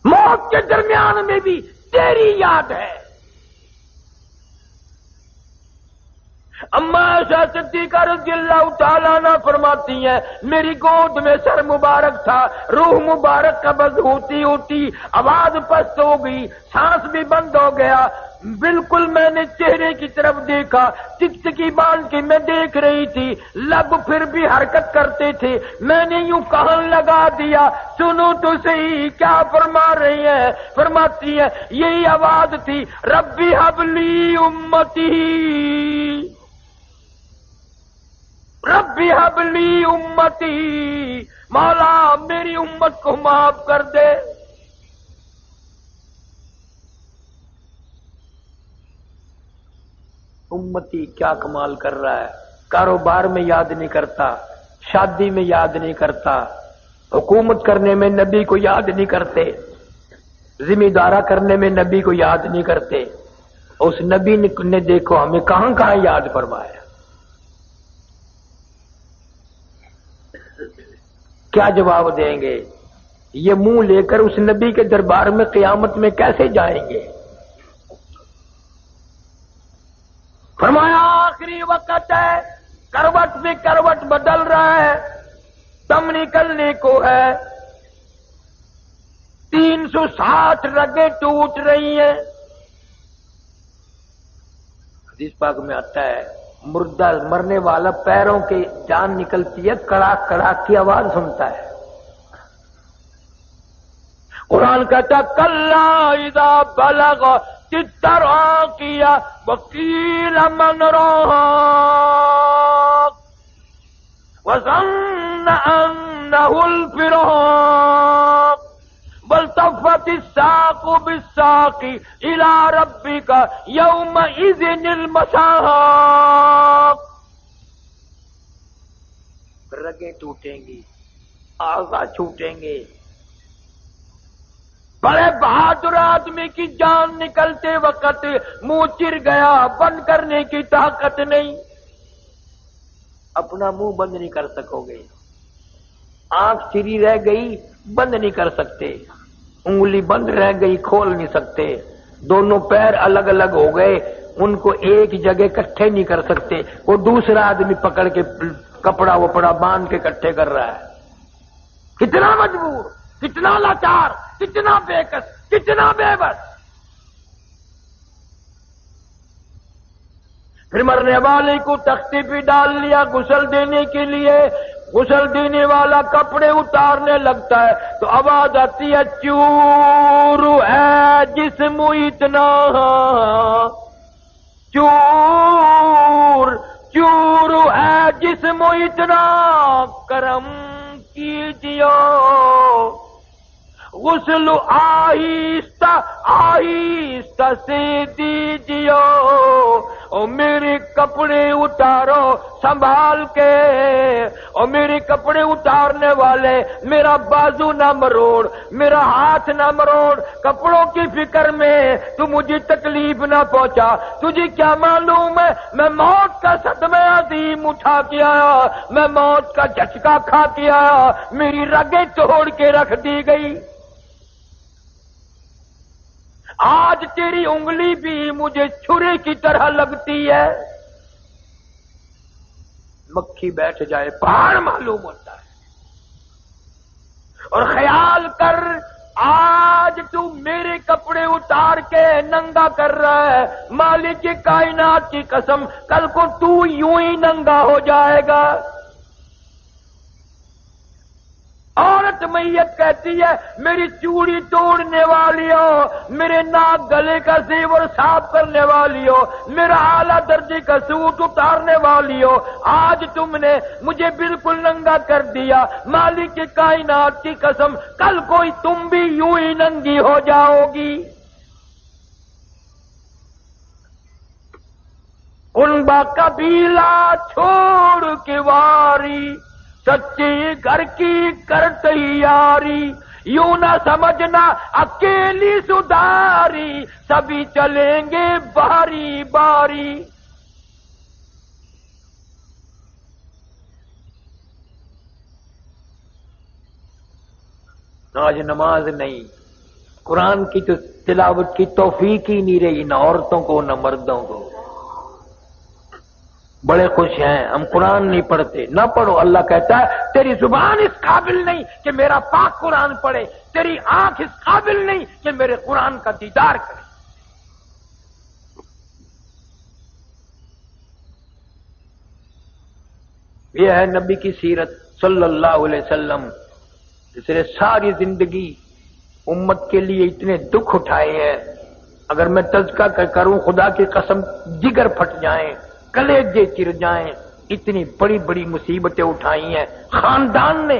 موت کے درمیان میں بھی تیری یاد ہے. اما عائشہ صدیقہ رضی اللہ تعالیٰ عنہ فرماتی ہیں میری گود میں سر مبارک تھا، روح مبارک قبض ہوتی ہوتی آواز پست ہو گئی، سانس بھی بند ہو گیا. بالکل میں نے چہرے کی طرف دیکھا، ٹکٹکی باندھ کے میں دیکھ رہی تھی، لب پھر بھی حرکت کرتے تھے. میں نے یوں کہن لگا دیا سنو تو صحیح کیا فرما رہی ہے. فرماتی ہے یہی آواز تھی ربی حبلی امتی، ربی حبلی امتی، مولا میری امت کو معاف کر دے. امتی کیا کمال کر رہا ہے، کاروبار میں یاد نہیں کرتا، شادی میں یاد نہیں کرتا، حکومت کرنے میں نبی کو یاد نہیں کرتے، ذمہ دارہ کرنے میں نبی کو یاد نہیں کرتے. اس نبی نے دیکھو ہمیں کہاں کہاں یاد فرمایا. کیا جواب دیں گے؟ یہ منہ لے کر اس نبی کے دربار میں قیامت میں کیسے جائیں گے؟ فرمایا آخری وقت ہے، کروٹ میں کروٹ بدل رہا ہے، دم نکلنے کو ہے، 360 رگیں ٹوٹ رہی ہیں. حدیث پاک میں آتا ہے مردہ مرنے والا پیروں کی جان نکلتی ہے، کڑاک کڑاک کی آواز سنتا ہے. قرآن کہتا کلا اذا بلغ التراقی وقیل من راق وظن انه الفراق والتفت الساق بالساق الى ربك يومئذ المساق. رگیں ٹوٹیں گی، اعضاء چھوٹیں گے. بڑے بہادر آدمی کی جان نکلتے وقت منہ چر گیا، بند کرنے کی طاقت نہیں، اپنا منہ بند نہیں کر سکو گے. آنکھ چری رہ گئی بند نہیں کر سکتے، انگلی بند رہ گئی کھول نہیں سکتے، دونوں پیر الگ الگ ہو گئے ان کو ایک جگہ اکٹھے نہیں کر سکتے. وہ دوسرا آدمی پکڑ کے کپڑا وپڑا باندھ کے اکٹھے کر رہا ہے. کتنا مجبور، کتنا لاچار، کتنا بےکس، کتنا بے بس. پھر مرنے والے کو تختی پہ ڈال لیا غسل دینے کے لیے. غسل دینے والا کپڑے اتارنے لگتا ہے تو آواز آتی ہے چور ہے جسم اتنا، چور چور ہے جسم اتنا، کرم کیجیے غسل آہستہ آہستہ سے دیجیے، او میرے کپڑے اتارو سنبھال کے، او میرے کپڑے اتارنے والے میرا بازو نہ مروڑ، میرا ہاتھ نہ مروڑ، کپڑوں کی فکر میں تو مجھے تکلیف نہ پہنچا، تجھے کیا معلوم ہے میں موت کا صدمہ عظیم اٹھا کے آیا، میں موت کا جھٹکا کھا کے آیا، میری رگیں توڑ کے رکھ دی گئی، آج تیری انگلی بھی مجھے چھری کی طرح لگتی ہے، مکھی بیٹھ جائے پہاڑ معلوم ہوتا ہے، اور خیال کر آج تو میرے کپڑے اتار کے ننگا کر رہا ہے، مالک کائنات کی قسم کل کو تو یوں ہی ننگا ہو جائے گا۔ عورت میت کہتی ہے میری چوڑی توڑنے والی ہو، میرے ناک گلے کا زیور صاف کرنے والی ہو، میرا اعلیٰ درجے کا سوٹ اتارنے والی ہو، آج تم نے مجھے بالکل ننگا کر دیا، مالک کی کائنات کی قسم کل کوئی تم بھی یوں ہی ننگی ہو جاؤ گی۔ ان با قبیلہ چھوڑ کے واری، سچی گھر کی کر تیاری، یوں نہ سمجھنا اکیلی سدھاری، سبھی چلیں گے باری باری۔ آج نماز نہیں، قرآن کی تو تلاوت کی توفیق ہی نہیں رہی، نہ عورتوں کو نہ مردوں کو۔ بڑے خوش ہیں ہم قرآن نہیں پڑھتے، نہ پڑھو، اللہ کہتا ہے تیری زبان اس قابل نہیں کہ میرا پاک قرآن پڑھے، تیری آنکھ اس قابل نہیں کہ میرے قرآن کا دیدار کرے۔ یہ ہے نبی کی سیرت صلی اللہ علیہ وسلم، جس نے ساری زندگی امت کے لیے اتنے دکھ اٹھائے ہیں، اگر میں تذکرہ کروں خدا کی قسم جگر پھٹ جائیں، کلیجے چر جائیں، اتنی بڑی بڑی مصیبتیں اٹھائی ہیں خاندان نے،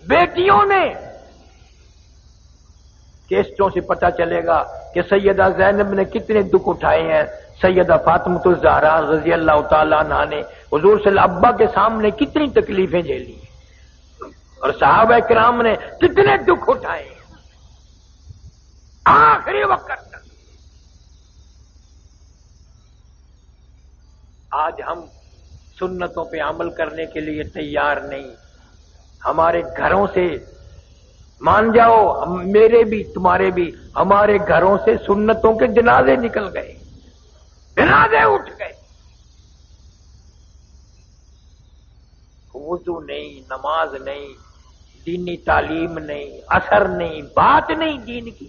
بیٹیوں نے۔ کیسٹوں سے پتہ چلے گا کہ سیدہ زینب نے کتنے دکھ اٹھائے ہیں، سیدہ فاطمہ الزہرا رضی اللہ تعالیٰ عنہا نے حضور صلی اللہ علیہ وسلم ابا کے سامنے کتنی تکلیفیں جھیلی ہیں، اور صحابہ کرام نے کتنے دکھ اٹھائے ہیں آخری وقت تک۔ آج ہم سنتوں پہ عمل کرنے کے لیے تیار نہیں، ہمارے گھروں سے مان جاؤ، میرے بھی تمہارے بھی، ہمارے گھروں سے سنتوں کے جنازے نکل گئے، جنازے اٹھ گئے، وضو نہیں، نماز نہیں، دینی تعلیم نہیں، اثر نہیں، بات نہیں دین کی۔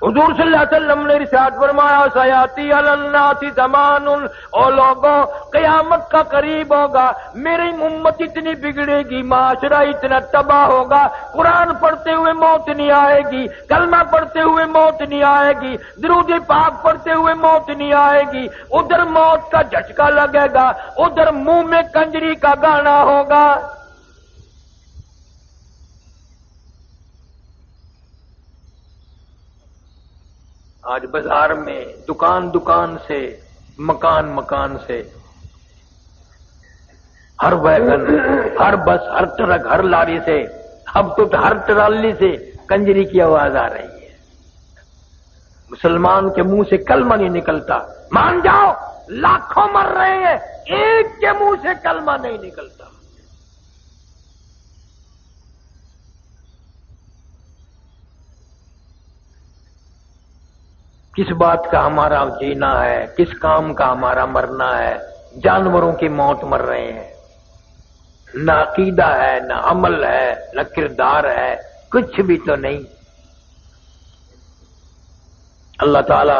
حضور صلی اللہ علیہ وسلم نے ارشاد فرمایا سیاتی علی الناس زمان، او لوگوں قیامت کا قریب ہوگا، میری امت اتنی بگڑے گی، معاشرہ اتنا تباہ ہوگا، قرآن پڑھتے ہوئے موت نہیں آئے گی، کلمہ پڑھتے ہوئے موت نہیں آئے گی، درود پاک پڑھتے ہوئے موت نہیں آئے گی، ادھر موت کا جھٹکا لگے گا، ادھر منہ میں کنجری کا گانا ہوگا۔ آج بازار میں دکان دکان سے، مکان مکان سے، ہر ویگن، ہر بس، ہر ٹرک، ہر لاری سے، اب تو ہر ٹرالی سے کنجری کی آواز آ رہی ہے۔ مسلمان کے منہ سے کلمہ نہیں نکلتا، مان جاؤ لاکھوں مر رہے ہیں، ایک کے منہ سے کلمہ نہیں نکلتا۔ کس بات کا ہمارا جینا ہے، کس کام کا ہمارا مرنا ہے؟ جانوروں کی موت مر رہے ہیں، نہ عقیدہ ہے، نہ عمل ہے، نہ کردار ہے، کچھ بھی تو نہیں۔ اللہ تعالی